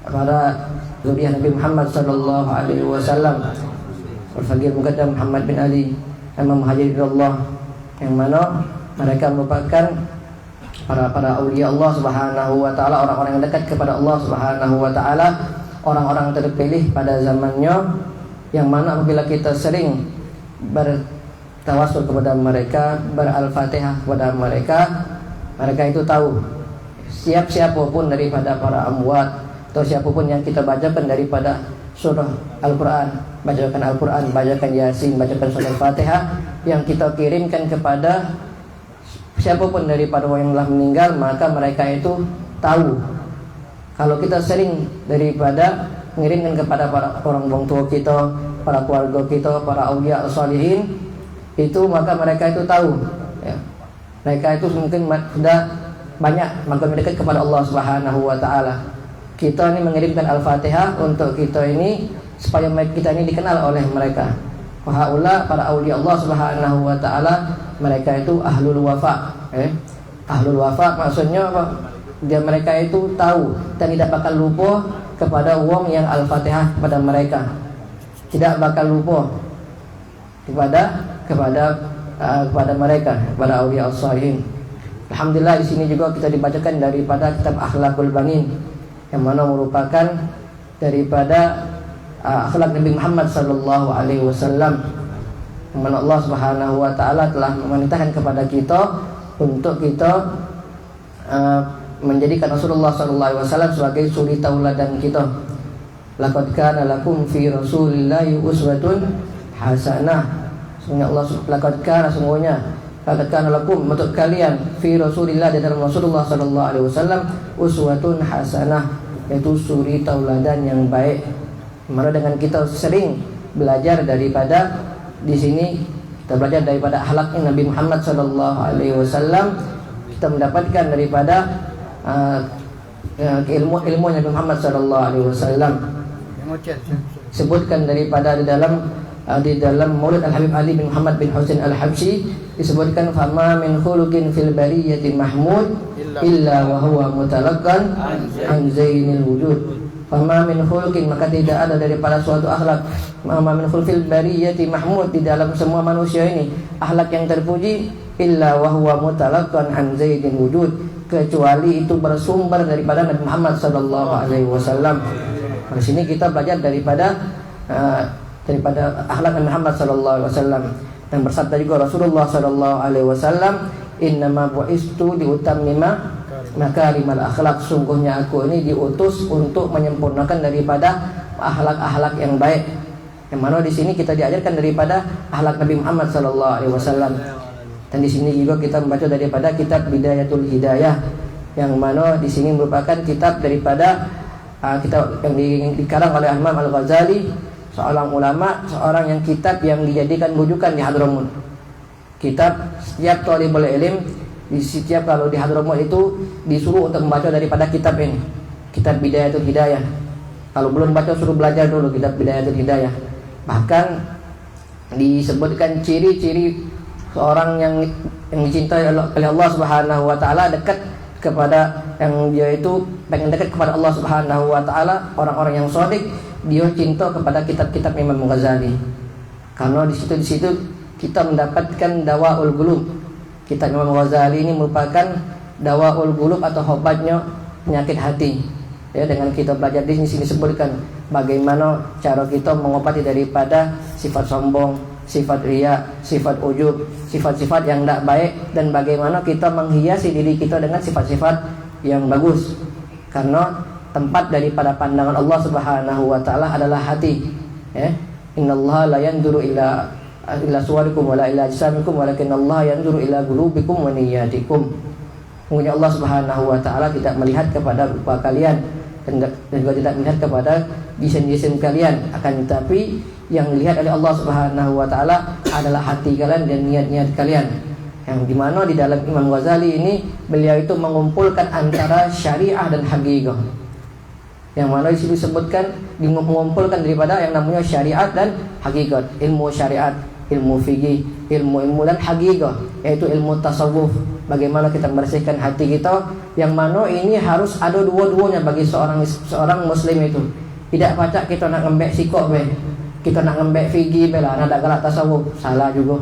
Speaker 5: para zuriyah Nabi Muhammad sallallahu alaihi wasallam. Al-Faqih Muqaddam Muhammad bin Ali Imam Muhajirillah, yang mana mereka merupakan para aulia Allah Subhanahu wa taala, orang-orang yang dekat kepada Allah Subhanahu wa taala, orang-orang terpilih pada zamannya, yang mana apabila kita sering bertawasul kepada mereka, beral-Fatihah kepada mereka, mereka itu tahu siapapun daripada para amwat atau siapapun yang kita bacakan daripada surah Al-Quran, bacakan Al-Quran, bacakan Yasin, bacakan surah Al-Fatihah, yang kita kirimkan kepada siapapun daripada orang yang telah meninggal, maka mereka itu tahu. Kalau kita sering daripada mengirimkan kepada para orang tua kita, para keluarga kita, para aulia salihin, itu maka mereka itu tahu, ya. Mereka itu mungkin sudah banyak makin dekat kepada Allah Subhanahu wa taala. Kita ini mengirimkan Al-Fatihah untuk kita ini, supaya kita ini dikenal oleh mereka. Haula para aulia Allah Subhanahu wa taala, mereka itu ahlul wafa. Ahlul wafa maksudnya apa? Dia mereka itu tahu dan tidak bakal lupa kepada wong yang Al-Fatihah kepada mereka. Tidak bakal lupa kepada mereka, kepada aulia as-salihin. Alhamdulillah di sini juga kita dibacakan daripada kitab Akhlaqul Banin, yang mana merupakan daripada akhlak Nabi Muhammad sallallahu alaihi wasallam, yang mana Allah Subhanahu wa taala telah memerintahkan kepada kita untuk kita menjadikan Rasulullah sallallahu alaihi wasallam sebagai suri tauladan kita. Laqad kana lakum fi Rasulillahi uswatun hasanah. Sungguhnya Allah laqad kana, sungguhnya laqad kana lakum untuk kalian fi Rasulillah, di dalam Rasulullah sallallahu alaihi wasallam, uswatun hasanah, yaitu suri tauladan yang baik. Mana dengan kita sering belajar daripada di sini, kita belajar daripada akhlaknya Nabi Muhammad sallallahu alaihi wasallam, kita mendapatkan daripada ilmu Nabi Muhammad sallallahu alaihi wasallam. Sebutkan daripada di dalam Maulid Al-Habib Ali bin Muhammad bin Husain Al-Habsyi, disebutkan fama min khuluqin fil bariyati mahmud illa wa huwa mutalaqqan an zainil wujud. Fama min khuluqin, maka tidak ada daripada suatu akhlak, fama min khuluqil bariyati mahmud, di dalam semua manusia ini akhlak yang terpuji, illa wa huwa mutalaqqan an zainil wujud, kecuali itu bersumber daripada Nabi Muhammad sallallahu alaihi wasallam. Di sini kita belajar daripada akhlak Nabi Muhammad sallallahu alaihi wasallam, dan bersabda juga Rasulullah sallallahu alaihi wasallam, innama bu'istu liutammima makarimal akhlak, sungguhnya aku ini diutus untuk menyempurnakan daripada akhlak-akhlak yang baik. Yang mana di sini kita diajarkan daripada akhlak Nabi Muhammad sallallahu alaihi wasallam. Dan di sini juga kita membaca daripada kitab Bidayatul Hidayah, yang mana di sini merupakan kitab daripada kitab yang dikarang oleh Imam Al-Ghazali, seorang ulama, seorang yang kitab yang dijadikan rujukan di Hadramut. Kitab setiap thalibul ilm, di setiap kalau di Hadramut itu disuruh untuk membaca daripada kitab ini, kitab Bidayatul Hidayah. Kalau belum baca suruh belajar dulu kitab Bidayatul Hidayah. Bahkan disebutkan ciri-ciri seorang yang dicintai oleh Allah Subhanahu wa taala, dekat kepada yang dia itu pengen dekat kepada Allah Subhanahu wa taala, orang-orang yang shadiq, dia cinta kepada kitab-kitab Imam Ghazali. Karena di situ kita mendapatkan dawaul qulub. Kitab Imam Ghazali ini merupakan dawaul qulub atau obatnya penyakit hati. Ya, dengan kita belajar di sini disebutkan bagaimana cara kita mengobati daripada sifat sombong, sifat riya, sifat ujub, sifat-sifat yang tidak baik, dan bagaimana kita menghiasi diri kita dengan sifat-sifat yang bagus. Karena tempat daripada pandangan Allah Subhanahu wa taala adalah hati. Innallaha la yanzuru ila suwarikum wala ila ajsamikum walakin Allah yanzuru ila qulubikum wa niyyatikum. Sungguhnya Allah Subhanahu wa taala tidak melihat kepada rupa kalian dan juga tidak melihat kepada desain-desain kalian, akan tetapi yang dilihat oleh Allah Subhanahu wa taala adalah hati kalian dan niat-niat kalian. Yang dimana di dalam Imam Ghazali ini beliau itu mengumpulkan antara syariah dan hakikah. Yang mana di sini disebutkan mengumpulkan daripada yang namanya syariat dan hakikat, ilmu syariat, ilmu fikih, ilmu dan hakikah, yaitu ilmu tasawuf. Bagaimana kita membersihkan hati kita, yang mana ini harus ada dua-duanya bagi seorang muslim itu. Tidak pacak kita nak ngembek sikok be, kita nak ngembek fikih be lah, nak galak tasawuf, salah juga.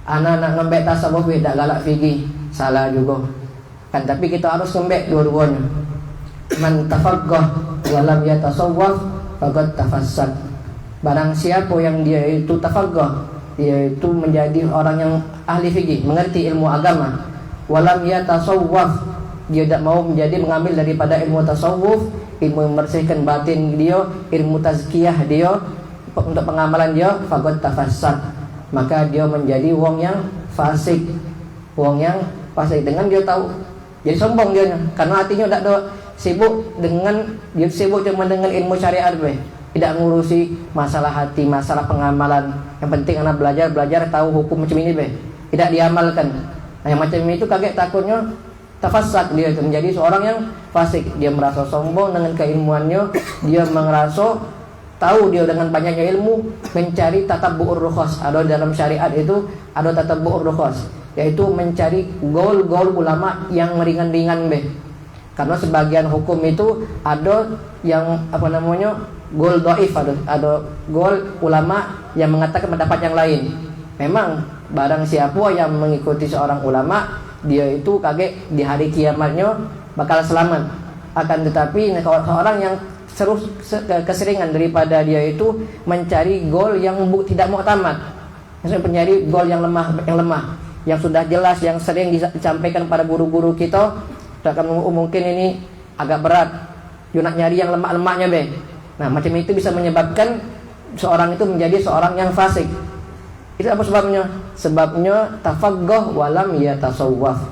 Speaker 5: Anak nak ngembek tasawuf be, tak galak fikih, salah juga. Kan tapi kita harus ngembek dua-duanya. Man tafaqqah walam yatasawwaf faqad tafassad. Barang siapa yang dia itu tafaqqah, dia itu menjadi orang yang ahli fikih, mengerti ilmu agama, walam yatasawwaf, dia tidak mau mengambil daripada ilmu tasawuf, ilmu membersihkan batin dia, ilmu tazkiyah dia untuk pengamalan dia, faqad tafassad, maka dia menjadi wong yang fasik. Wong yang fasik dengan dia tahu, jadi sombong dia karena hatinya tidak ada sibuk cuma dengan ilmu syariat be. Tidak ngurusi masalah hati, masalah pengamalan. Yang penting anak belajar tahu hukum macam ini be. Tidak diamalkan. Nah, yang macam itu kaget takutnya tafassad, dia menjadi seorang yang fasik. Dia merasa sombong dengan keilmuannya, dia merasa tahu dia dengan banyaknya ilmu, mencari tatabbu'ur rukhas. Ada dalam syariat itu ada tatabbu'ur rukhas, yaitu mencari gol ulama yang ringan-ringan be. Karena sebagian hukum itu ada yang gol dhaif, ada gol ulama yang mengatakan pendapat yang lain. Memang barang siapa yang mengikuti seorang ulama, dia itu kaget di hari kiamatnya bakal selamat. Akan tetapi seorang yang keseringan daripada dia itu mencari gol yang tidak muktamad, mencari gol yang lemah, yang sudah jelas, yang sering disampaikan pada guru-guru kita. Mungkin ini agak berat, you nak nyari yang lemak-lemaknya be. Nah macam itu bisa menyebabkan seorang itu menjadi seorang yang fasik. Itu apa sebabnya? Sebabnya tafaqqah walam yatasawwaf.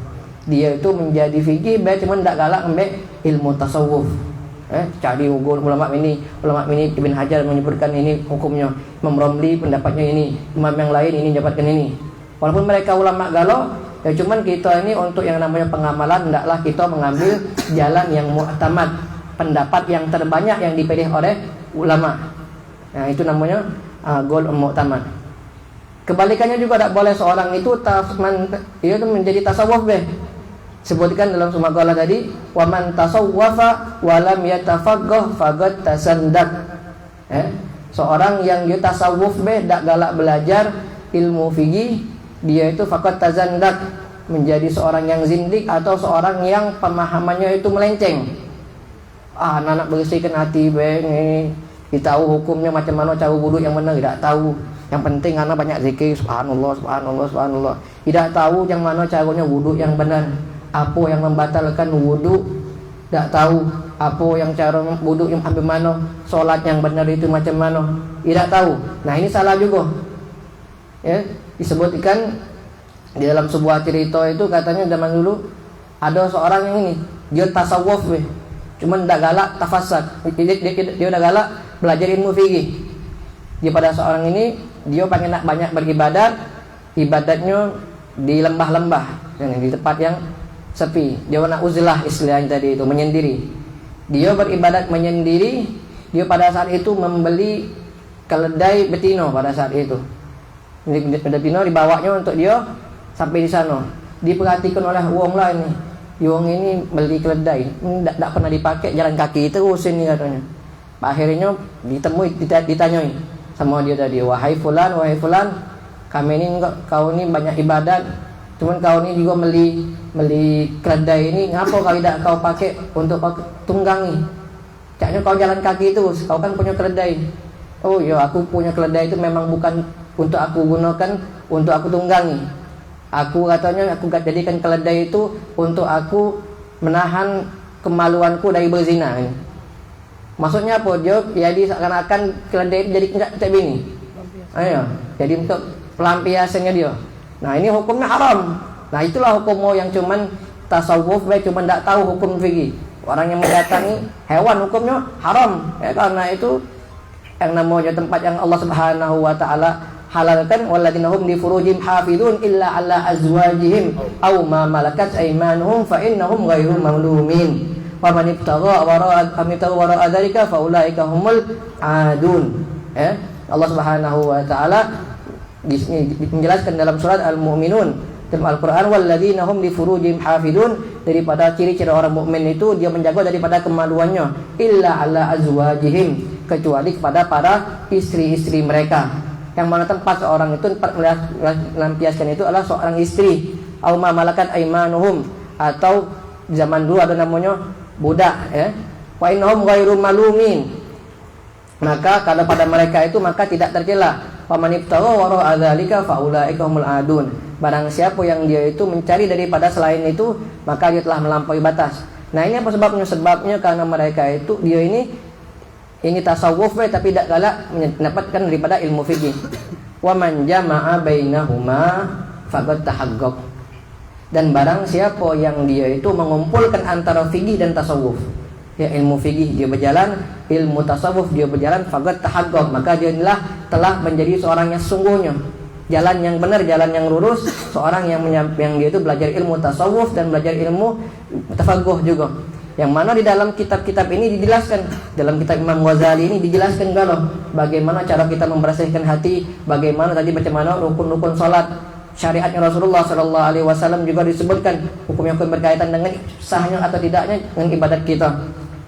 Speaker 5: Dia itu menjadi fikih be, cuma tidak galak ambek ilmu tasawuf. Cari ulama ini Ibn Hajar menyebutkan ini hukumnya, Imam Romli pendapatnya ini, imam yang lain ini dapatkan ini. Walaupun mereka ulama galau, ya cuman kita ini untuk yang namanya pengamalan, hendaklah kita mengambil jalan yang mu'tamad, pendapat yang terbanyak yang dipilih oleh ulama. Nah itu namanya gol mu'tamad. Kebalikannya juga tidak boleh seorang itu dia itu menjadi tasawuf be. Sebutkan dalam Sumaqalah tadi, wa man tasawwafa wa lam yatafaqqah faqad tasandak. Seorang yang dia tasawuf be, tidak galak belajar ilmu fikih, dia itu faqad tazandak, menjadi seorang yang zindik atau seorang yang pemahamannya itu melenceng. Anak bersihkan hati be, tahu hukumnya macam mana cara wudu yang benar, tidak tahu. Yang penting anak banyak zikir, subhanallah. Tidak tahu yang mana caranya wudu yang benar, apa yang membatalkan wudu, tidak tahu apa yang cara wudu yang ambil mana, solat yang benar itu macam mana, tidak tahu. Nah ini salah juga. Disebutkan di dalam sebuah cerita itu, katanya zaman dulu ada seorang yang ini dia tasawuf be, cuman tidak galak tafassad, dia udah galak belajar ilmu fikih. Dia pada seorang ini dia pengen nak banyak beribadat, ibadatnya di lembah-lembah, di tempat yang sepi. Dia nak uzlah istilahnya tadi itu, menyendiri. Dia beribadat menyendiri. Dia pada saat itu membeli keledai betina pada saat itu. Betina dibawanya untuk dia sampai di sana. Diperhatikan oleh wong lah ini. Wong ini beli keledai, tidak pernah dipakai, jalan kaki terus ini katanya. Akhirnya ditemui, ditanyai sama dia tadi, wahai fulan, kami ini kau ini banyak ibadat, cuman kau ini juga beli keledai ini, ngapa kau tidak kau pakai untuk kau tunggangi? Caknya kau jalan kaki terus, kau kan punya keledai. Oh ya, aku punya keledai itu memang bukan untuk aku gunakan, untuk aku tunggangi. Aku katanya aku jadikan keledai itu untuk aku menahan kemaluanku dari berzina ini. Maksudnya apa? Dia jadi seakan-akan keledai jadi enggak bini. Ayo, jadi untuk pelampiasannya dia. Nah, ini hukumnya haram. Nah, itulah hukum yang cuman tasawuf, cuman enggak tahu hukum fikih. Orang yang mendatangi hewan hukumnya haram. Ya, karena itu yang namanya tempat yang Allah Subhanahu wa taala halalkan, walladzina hum li furujihim hafizun illa ala azwajihim aw ma malakat aymanuhum fa innahum ghairu mamlumin. Wa man ibtagha wara'a dzalika fa ulaika humul adun. Ya, Allah Subhanahu wa taala di sini menjelaskan dalam surat Al-Mu'minun dalam Al-Qur'an, walladzina hum li furujihim hafizun, daripada ciri-ciri orang mukmin itu dia menjaga daripada kemaluannya, illa ala azwajihim, kecuali kepada para istri-istri mereka. Yang mana tempat seorang itu tempat melampiaskan itu adalah seorang istri, au ma malakat aimanuhum, atau zaman dulu ada namanya budak, ya. Wa innahum ghairu malumin, maka kalau pada mereka itu maka tidak tercela. Wa man ibtagha wara'a dzalika fa ulaika humul adun. Barang siapa yang dia itu mencari daripada selain itu, maka dia telah melampaui batas. Nah, ini apa sebabnya? Sebabnya karena mereka itu dia ini tasawuf tapi tidak galak mendapatkan daripada ilmu fikih. Wa man jama'a bainahuma faqad tahaqqaq. Dan barang siapa yang dia itu mengumpulkan antara fikih dan tasawuf, ya, ilmu fikih dia berjalan, ilmu tasawuf dia berjalan, faqad tahaqqaq, maka dia inilah telah menjadi seorang yang sesungguhnya, jalan yang benar, jalan yang lurus, seorang yang dia itu belajar ilmu tasawuf dan belajar ilmu tafaqquh juga. Yang mana di dalam kitab-kitab ini dijelaskan, dalam kitab Imam Ghazali ini dijelaskan kalau bagaimana cara kita membersihkan hati, bagaimana tadi bagaimana rukun-rukun salat, syariatnya Rasulullah Shallallahu Alaihi Wasallam juga disebutkan hukum yang berkaitan dengan sahnya atau tidaknya dengan ibadat kita.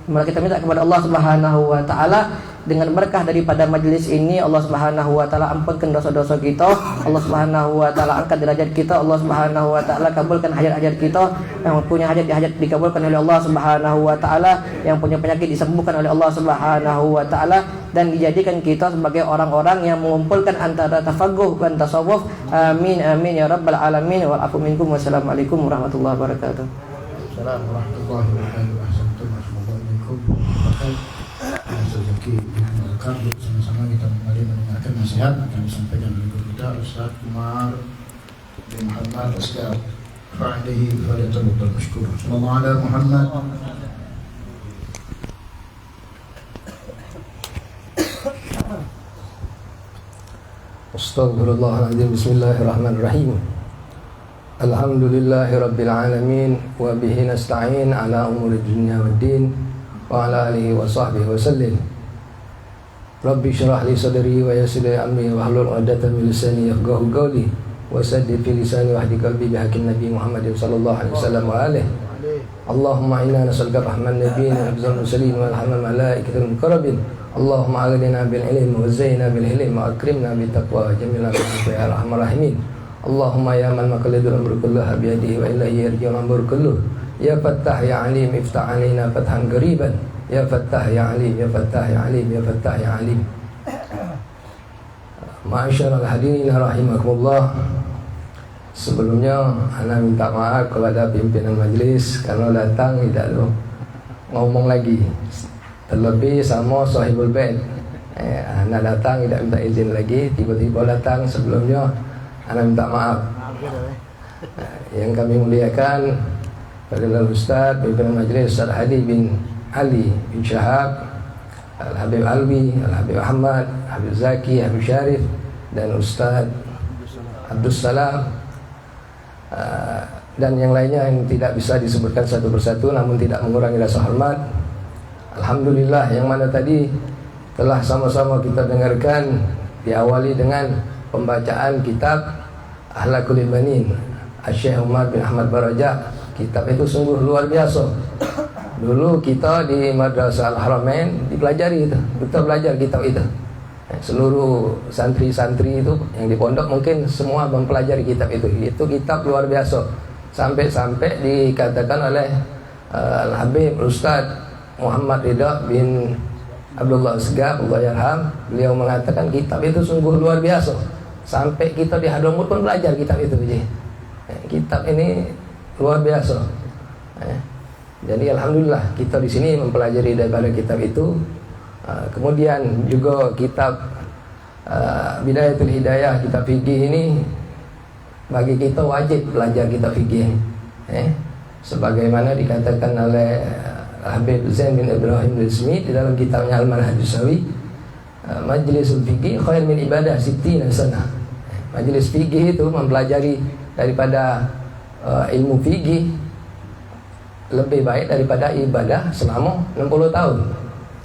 Speaker 5: Maka kita minta kepada Allah Subhanahu Wa Taala dengan berkah daripada majelis ini, Allah Subhanahu Wa Taala ampunkan dosa-dosa kita, Allah Subhanahu Wa Taala angkat derajat kita, Allah Subhanahu Wa Taala kabulkan hajat-hajat kita, yang punya hajat dikabulkan oleh Allah Subhanahu Wa Taala, yang punya penyakit disembuhkan oleh Allah Subhanahu Wa Taala, dan dijadikan kita sebagai orang-orang yang mengumpulkan antara tafaqquh dan tasawuf. Amin amin ya rabbal alamin. Wal afu minkum. Wassalamualaikum warahmatullahi wabarakatuh.
Speaker 1: Assalamualaikum warahmatullahi wabarakatuh. Rezeki yang berkah, sama-sama kita kembali mendengarkan nasihat yang disampaikan oleh guru kita Ustaz Umar bin Muhammad Asgar fa'alihi falyatabaqal mashkur. Sallallahu ala Muhammad.
Speaker 4: Astaghfirullahaladzim. Bismillahirrahmanirrahim. Alhamdulillahirabbil alamin wa bihi nasta'in ala umuri dunya waddin wa ala alihi wa sahbihi wa sallim. Rabbi syrah li sadri wa yassir li amri wa hlul 'uqdatam min lisani yafqahu qawli wa saddid fi lisani wa hdi qalbi bi haqqin nabi Muhammadin sallallahu alaihi wasallam wa alihi. Allahumma inna nas'aluka rahman nabiyyin wa hifdzal mursalin wa rahmal malaikatil muqarrabin. Allahumma aghnina bil ilmi wa zayyina bil hilmi wa akrimna bit taqwa wa jamilna bi ya arhamar rahimin. Allahumma ya man maqalidul amru kulluhu bi yadihi wa ilayhi yarji'ul amru kulluhu. Ya Fattah ya Alim iftah alaina fathan qariban. Ya Fattah ya Alim, ya Fattah ya Alim, ya Fattah ya Alim. Ma'asyiral hadirin rahimakumullah. Sebelumnya ana minta maaf kepada pimpinan majelis karena datang tidak ada ngomong lagi. Terlebih sama sahibul bait. Ana datang tidak minta izin lagi, tiba-tiba datang. Sebelumnya ana minta maaf. Yang kami muliakan Fadilatul Ustaz pimpinan majelis Ustaz Hadi bin Ali bin Syahab, Al-Habib Alwi, Al-Habib Ahmad, Habib Zaki, Habib Syarif, dan Ustaz Abdul Salam, dan yang lainnya yang tidak bisa disebutkan satu persatu namun tidak mengurangi rasa hormat. Alhamdulillah, yang mana tadi telah sama-sama kita dengarkan, diawali dengan pembacaan kitab Akhlaqul Imanin Syekh Umar bin Ahmad Barajah. Kitab itu sungguh luar biasa. Dulu kita di Madrasah Al-Haramain dipelajari itu, kita belajar kitab itu. Seluruh santri-santri itu yang di pondok mungkin semua mempelajari kitab itu. Itu kitab luar biasa. Sampai-sampai dikatakan oleh Al-Habib Ustaz Muhammad Ridha bin Abdullah Asgab, Allah yarham, beliau mengatakan kitab itu sungguh luar biasa. Sampai kita di Hadramut pun belajar kitab itu. Kitab ini luar biasa. Jadi alhamdulillah kita di sini mempelajari daripada kitab itu. Kemudian juga kitab Bidayatul Hidayah, kitab fikih ini bagi kita wajib belajar kitab fikih. Sebagaimana dikatakan oleh Habib Zain bin Ibrahim al-Smith di dalam kitabnya Al-Manhajus Sawi, majlisul fikih khair min ibadah sittina sanah. Majlis fikih itu mempelajari daripada ilmu fikih lebih baik daripada ibadah selama 60 tahun.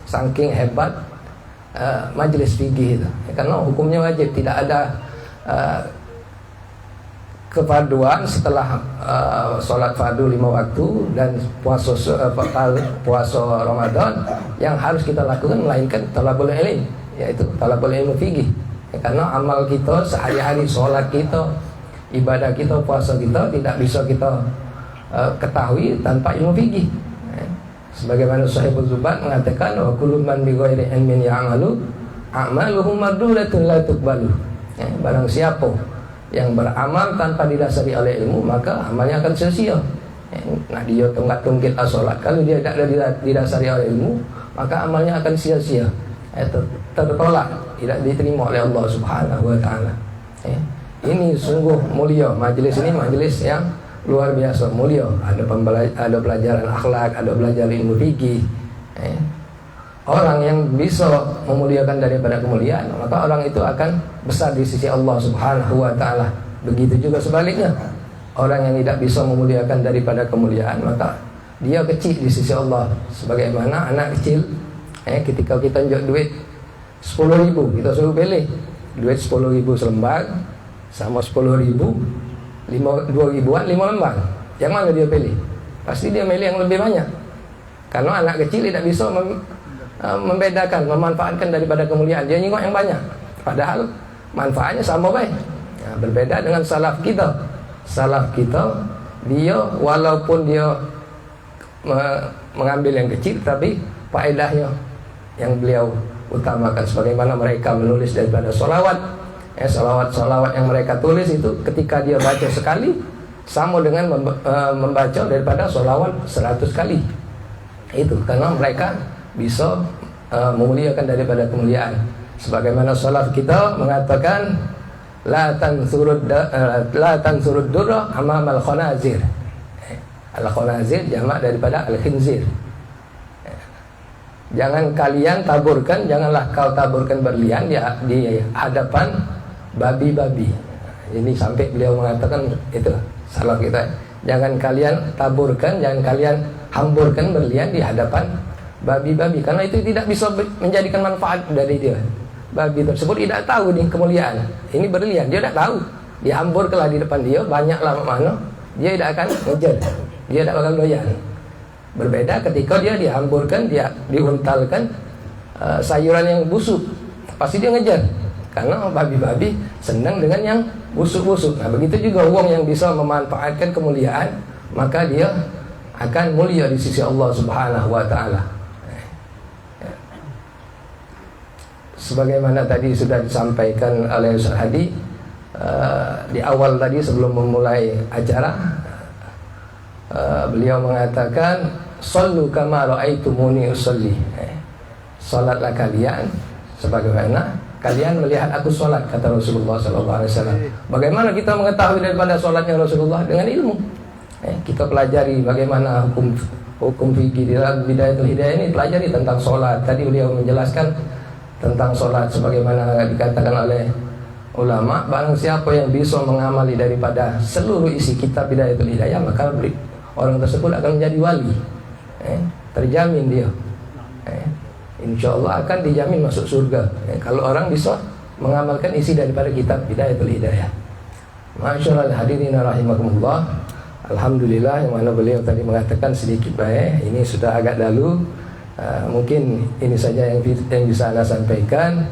Speaker 4: Saking hebat majlis fikih itu. Karena hukumnya wajib, tidak ada kefarduan setelah sholat fardu 5 waktu dan puasa Ramadan yang harus kita lakukan melainkan talabul ilm, yaitu talabul ilmu fikih. Karena amal kita sehari-hari, sholat kita, ibadah kita, puasa kita tidak bisa kita ketahui tanpa ilmu fikih. Sebagaimana Sahibul Zubat mengatakan, wa kullu man bi ghairi ilmin ya'malu a'maluhu mardulatun la tuqbalu. Barang siapa yang beramal tanpa didasari oleh ilmu, maka amalnya akan sia-sia. Nah, dia tunggak-tunggit salat, kalau dia tidak didasari oleh ilmu, maka amalnya akan sia-sia. Tertolak, tidak diterima oleh Allah Subhanahu wa taala. Ini sungguh mulia, majelis ini majelis yang luar biasa mulia. Ada pelajaran akhlak, ada belajar ilmu fikih. Orang yang bisa memuliakan daripada kemuliaan, maka orang itu akan besar di sisi Allah Subhanahu wa taala. Begitu juga sebaliknya, orang yang tidak bisa memuliakan daripada kemuliaan, maka dia kecil di sisi Allah. Sebagaimana anak kecil, ketika kita tunjuk duit 10.000, kita suruh pilih duit 10.000 selembar sama 10.000 2.000-an 5 lembar. Yang mana dia pilih? Pasti dia milih yang lebih banyak. Karena anak kecil tidak bisa membedakan, memanfaatkan daripada kemuliaan. Dia nyengok yang banyak. Padahal manfaatnya sama baik. Berbeda dengan salaf kita. Salaf kita, dia walaupun dia mengambil yang kecil, tapi faedahnya yang beliau utamakan. Sebagaimana mereka menulis daripada sholawat. Salawat-salawat yang mereka tulis itu ketika dia baca sekali sama dengan membaca daripada sholawat 100 kali. Itu karena mereka bisa memuliakan daripada kemuliaan. Sebagaimana salaf kita mengatakan la tansurud durra amamal khanazir. Al-khanazir jamak daripada al-khinzir. Jangan kalian taburkan, janganlah kau taburkan berlian di hadapan babi-babi. Ini sampai beliau mengatakan itu salah kita. Jangan kalian taburkan, jangan kalian hamburkan berlian di hadapan babi-babi, karena itu tidak bisa menjadikan manfaat dari dia. Babi tersebut tidak tahu nih kemuliaan. Ini berlian, dia tidak tahu. Dihamburkanlah di depan dia, banyaklah mana, dia tidak akan ngejar. Dia tidak bakal doyan. Berbeda ketika dia dihamburkan, dia diuntalkan sayuran yang busuk, pasti dia ngejar. Karena babi-babi senang dengan yang busuk-busuk. Nah, begitu juga uang yang bisa memanfaatkan kemuliaan, maka dia akan mulia di sisi Allah Subhanahu wa taala. Sebagaimana tadi sudah disampaikan oleh Ustaz Hadi di awal tadi sebelum memulai acara, beliau mengatakan sallu kama ra'aitumuni usolli. Salatlah kalian sebagaimana kalian melihat aku sholat, kata Rasulullah SAW. Bagaimana kita mengetahui daripada sholatnya Rasulullah? Dengan ilmu. Kita pelajari bagaimana hukum fikih di dalam Bidayatul Hidayah ini, pelajari tentang sholat. Tadi beliau menjelaskan tentang sholat sebagaimana dikatakan oleh ulama, barang siapa yang bisa mengamali daripada seluruh isi kitab Bidayatul Hidayah, maka orang tersebut akan menjadi wali. Terjamin dia. Insya Allah akan dijamin masuk surga kalau orang bisa mengamalkan isi daripada kitab Bidayatul Hidayah. Masyaallah hadirin rahimakumullah. Alhamdulillah, yang mana beliau tadi mengatakan sedikit baik, ini sudah agak dalu. Mungkin ini saja yang bisa Anda sampaikan.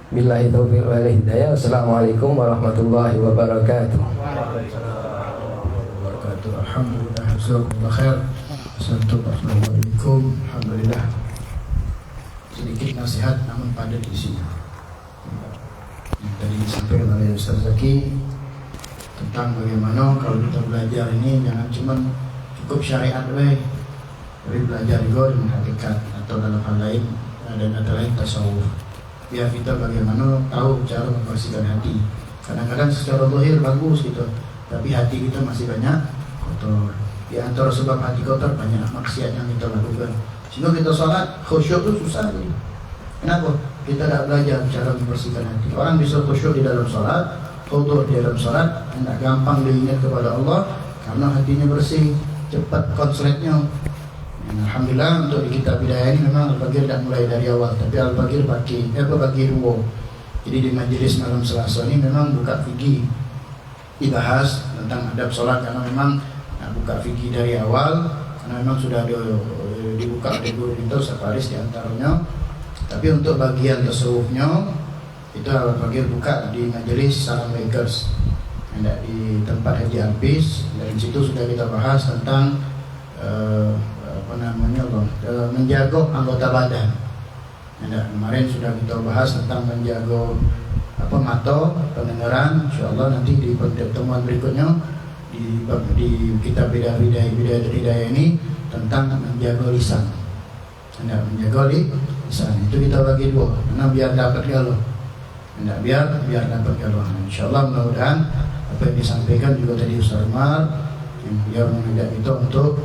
Speaker 4: Billahi taufiq wal hidayah. Assalamualaikum warahmatullahi wabarakatuh.
Speaker 1: Alhamdulillah, jazakumullah khair. Assalamualaikum. Alhamdulillah. Sedikit nasihat namun padat isinya. Tadi disampaikan oleh Ustaz Zaki tentang bagaimana kalau kita belajar ini jangan cuma cukup syariat baik, tapi belajar juga dengan hakikat atau dalam hal lain dan kata lain tasawuf. Biar kita bagaimana tahu cara membersihkan hati. Kadang-kadang secara zahir bagus gitu, tapi hati kita masih banyak kotor. Di antara sebab hati kotor banyak maksiat yang kita lakukan. Sehingga kita sholat khusyuk itu susah gitu. Kenapa? Kita tidak belajar cara membersihkan hati. Orang bisa khusyuk di dalam sholat, kotor di dalam sholat, tidak gampang diingat kepada Allah karena hatinya bersih, cepat konsletnya. Alhamdulillah untuk di kitab Bidayah ini memang Al-Bagir tidak mulai dari awal, tapi Al-Bagir bagi dua. Jadi di majelis malam Selasa ini memang buka fikih, dibahas tentang adab sholat karena memang buka fikih dari awal karena memang sudah dibuka oleh guru itu Safaris diantaranya. Tapi untuk bagian tasawufnya itu Al-Bagir buka di majelis Salam Bakers, ada di tempat Haji Albis. Dari situ sudah kita bahas tentang menjaga anggota badan. Kemarin sudah kita bahas tentang menjaga mata, pendengaran. Insyaallah nanti di pertemuan berikutnya di kitab Bidayah ini tentang menjaga lisan. Menjaga lisan itu kita bagi dua, karena biar dapat galau. Biar dapat galau. Insyaallah mudah-mudahan apa yang disampaikan juga tadi Ustaz Umar yang beliau mengajak kita untuk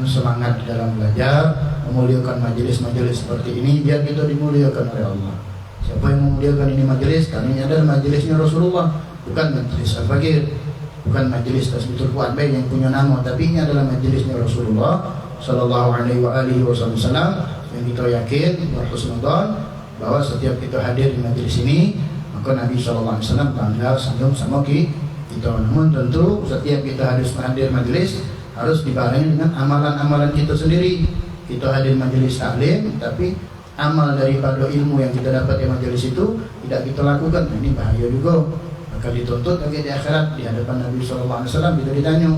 Speaker 1: semangat di dalam belajar, memuliakan majelis-majelis seperti ini biar kita dimuliakan oleh Allah. Siapa yang memuliakan ini majelis? Karena ini adalah majelisnya Rasulullah, bukan majelis Al-Bagir, bukan majelis Tasbitul Fuad Bay yang punya nama, tapi ini adalah majelisnya Rasulullah sallallahu alaihi wasallam yang kita yakin berhusnudzon bahwa setiap kita hadir di majelis ini maka Nabi sallallahu alaihi wasallam bangga sanjung sama kita. Namun tentu setiap kita hadir majelis harus dibarengi dengan amalan-amalan kita sendiri. Kita hadir majelis taklim, tapi amal daripada ilmu yang kita dapat di majelis itu tidak kita lakukan. Ini bahaya juga. Maka dituntut lagi di akhirat di hadapan Nabi SAW kita ditanya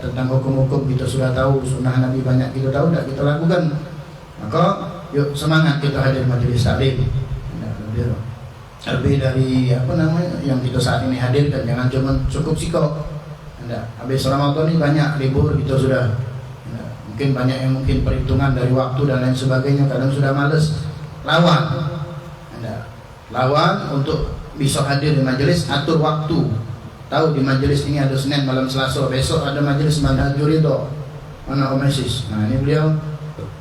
Speaker 1: tentang hukum-hukum kita sudah tahu, sunnah Nabi banyak kita tahu, tidak kita lakukan. Maka yuk semangat kita hadir majelis taklim. Lebih dari yang kita saat ini hadirkan, jangan cuma cukup sikap. Habis Ramadan ini banyak libur kita sudah, mungkin banyak yang mungkin perhitungan dari waktu dan lain sebagainya, kadang sudah males. Lawan untuk bisa hadir di majelis, atur waktu. Tahu di majelis ini ada Senin malam Selasa, besok ada majelis Manhajul Ridha, mana Omesis. Nah ini beliau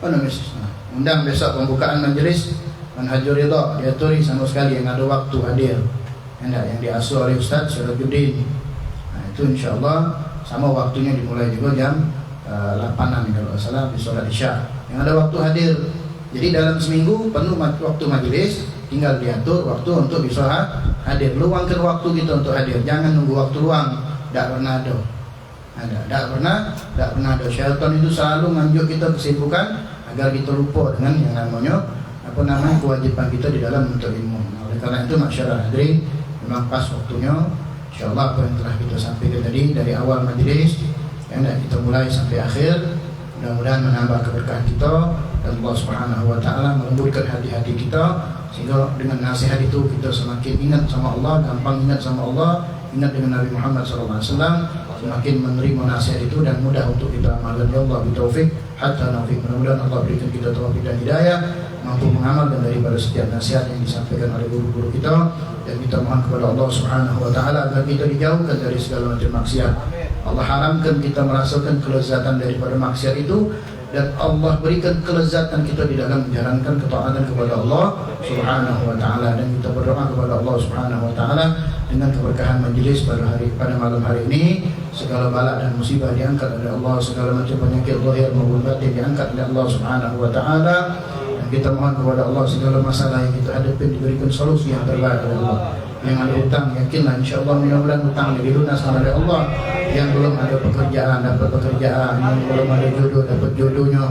Speaker 1: Omesis. Undang besok pembukaan majelis Manhajul Ridha, diaturi sama sekali yang ada waktu hadir. Yang diasuh oleh Ustaz Syarajuddin. Itu insyaallah sama waktunya dimulai juga jam 8-an kalau salah di sholat isya yang ada waktu hadir. Jadi dalam seminggu penuh waktu majelis, tinggal diatur waktu untuk bisa hadir. Luangkan waktu kita untuk hadir, jangan nunggu waktu luang. Tidak pernah ada. Syaitan itu selalu nganjuk kita kesibukan agar kita lupa dengan yang namanya kewajiban kita di dalam menuntut ilmu. Oleh karena itu masyarakat hadirin memang pas waktunya. InsyaAllah apa yang telah kita sampaikan tadi dari awal majelis yang kita mulai sampai akhir, mudah-mudahan menambah keberkahan kita dan Allah Subhanahu wa taala melembutkan hati-hati kita sehingga dengan nasihat itu kita semakin ingat sama Allah, gampang ingat sama Allah, ingat dengan Nabi Muhammad SAW, semakin menerima nasihat itu dan mudah untuk kita amalkan. Ya Allah bitaufik hatta naufik. Mudah-mudahan Allah berikan kita taufik dan hidayah, mampu mengamalkan daripada setiap nasihat yang disampaikan oleh guru-guru kita, dan kita mohon kepada Allah Subhanahu wa taala agar kita dijauhkan dari segala macam maksiat. Allah haramkan kita merasakan kelezatan daripada maksiat itu, dan Allah berikan kelezatan kita di dalam menjalankan ketaatan kepada Allah Subhanahu wa taala. Dan kita berdoa kepada Allah Subhanahu wa taala dengan keberkahan majelis pada malam hari ini, segala bala dan musibah diangkat oleh Allah, segala macam penyakit zahir maupun batin diangkat oleh Allah Subhanahu wa taala. Kita mohon kepada Allah segala masalah yang kita hadapi diberikan solusi yang terbaik oleh Allah. Yang ada hutang, yakinlah insyaAllah mudah-mudahan hutang dilunas oleh Allah. Yang belum ada pekerjaan dapat pekerjaan, yang belum ada jodoh dapat jodohnya,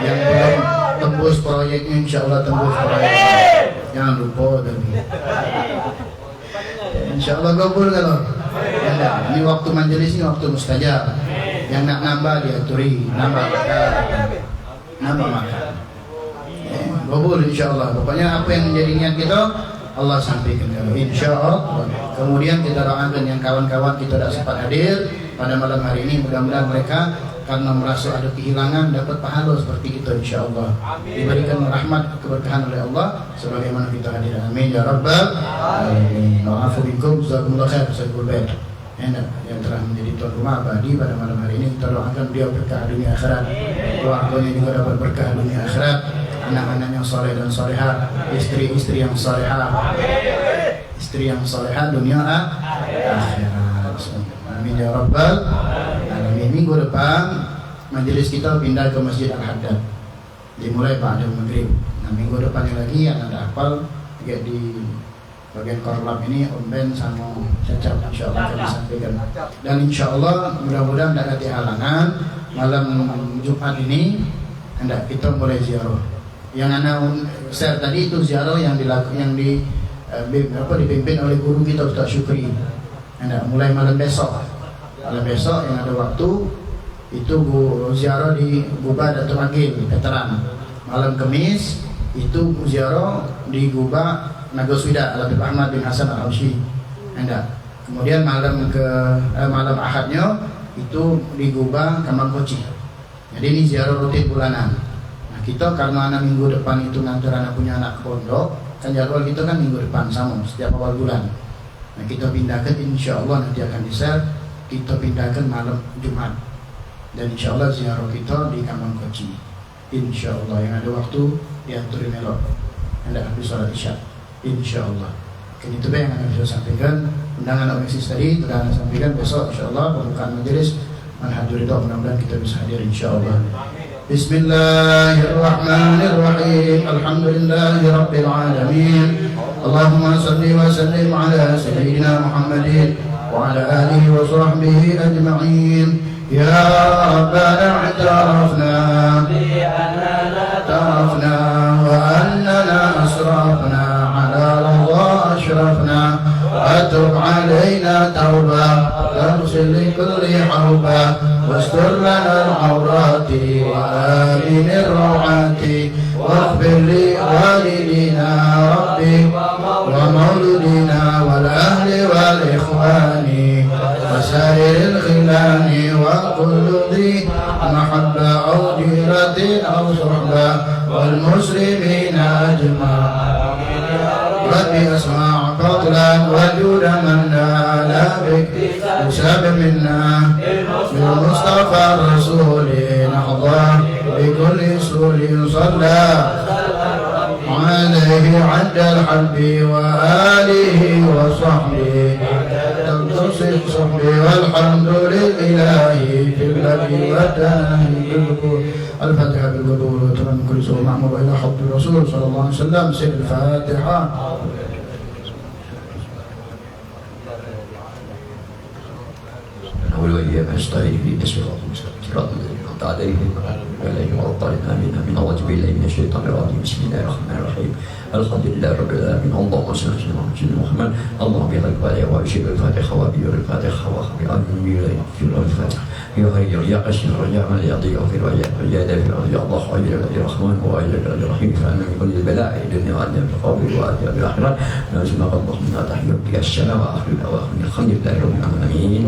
Speaker 1: yang belum tembus proyeknya insyaAllah tembus proyeknya. Jangan lupa tadi. InsyaAllah kabul kalau. Ini waktu majelis, ini waktu mustajab. Yang nak nambah diaturi, nambah makan. Kabul insyaAllah. Pokoknya apa yang menjadi niat kita Allah sampaikan insyaallah. Kemudian kita doakan yang kawan-kawan kita tidak sempat hadir pada malam hari ini, mudah-mudahan mereka karena merasa ada kehilangan dapat pahala seperti kita insyaallah. Diberikan rahmat keberkahan oleh Allah sebagaimana kita hadir. Amin ya rabbal alamin. Wa'afu bikum, jazakumullah khair sahibul bait. Yang telah menjadi tuan rumah abadi pada malam hari ini, kita doakan beliau berkah dunia akhirat, keluarganya juga dapat berkah dunia akhirat, anak-anak yang soleh dan solehah, istri-istri yang solehah, istri yang solehah dunia akhirat. Amin ya rabbal alamin. Minggu depan majelis kita pindah ke Masjid Al-Haddad, dimulai pada maghrib. Nah, minggu depannya lagi yang ada hafal juga di bagian korlap ini Om Ben sama Cacap insyaallah akan disampaikan. Dan insyaallah mudah-mudahan tidak ada halangan malam Jumat ini hendak kita mulai ziarah. Yang anak share tadi itu ziarah yang dipimpin oleh guru kita Ustaz Syukri. Hendak mulai malam besok. Malam besok yang ada waktu itu ziarah di Gubah Datuk Agil Veteran. Malam Kamis itu ziarah di Gubah Nagoswida Al-Habib Ahmad bin Hasan Al-Haushi. Kemudian malam Ahadnya itu di Gubah Kamang Koci. Jadi ini ziarah rutin bulanan. Nah, kita karena anak minggu depan itu ngantar anak punya anak ke pondok, kan jadwal kita kan minggu depan sama setiap awal bulan. Nah, kita pindahkan insyaallah nanti akan di-share, kita pindahkan malam Jumat. Dan insyaallah ziarah kita di Kamang Koci. Insyaallah yang ada waktu diatur melok. Hendak habis sholat Isya. Insyaallah. Kan itu yang akan bisa sampaikan. Undangan OSIS tadi sudah akan sampaikan besok insyaallah pembukaan majelis. Manhajul Ridha, mudah-mudahan kita bisa hadir insyaallah. Bismillahirrahmanirrahim. Alhamdulillahirabbil alamin. Allahumma shalli wa sallim ala sayyidina Muhammadin wa ala alihi wa sahbihi ajma'in. Ya Rabbana i'tarafna bi annana tarafna wa annana asrafna ala Allah ashrafna واترك علينا توبة تغسل لكل حوبة واستر لنا العورات وآمن الروعات واغفر لوالدينا ربي ومولودنا والأهل والإخوان وسائر الخلان وكل ذي محبة أو جيرة أو صحبة والمسلمين أجمعين. ربي اسمع فضلا وجود من نال بك وساب منا بالمصطفى الرسول نحظى بكل سور صلى عليه عد الحب وآله وصحبه تنتصر صحبه والحمد لله في الذي وتنهي بالقول. الفاتحة بالقبول وتمام كل سوء معمر إلى حب الرسول صلى الله عليه وسلم. سر الفاتحة.
Speaker 6: نقول وإياك نستعين في الصراط المستقيم صراط الذين أنعمت عليهم غير المغضوب عليهم آمين آمين. أعوذ بالله من الشيطان الرجيم. بسم الله الرحمن الرحيم. الحمد لله رب العالمين. اللهم صل على سيدنا محمد. اللهم بارك عليه وأشهد الفاتحة وأبيض الفاتحة وأبيض الفاتحة. يا خير يا أشهر يا من يضيع في الرجاء يا دافع يا الله يا الرحمن ويا الرحيم فأنا من كل البلاء الدنيا والدنيا في القبر وآخرة الآخرة. نازل الله من تحية السلام وآخر الأواخر. الحمد لله رب العالمين.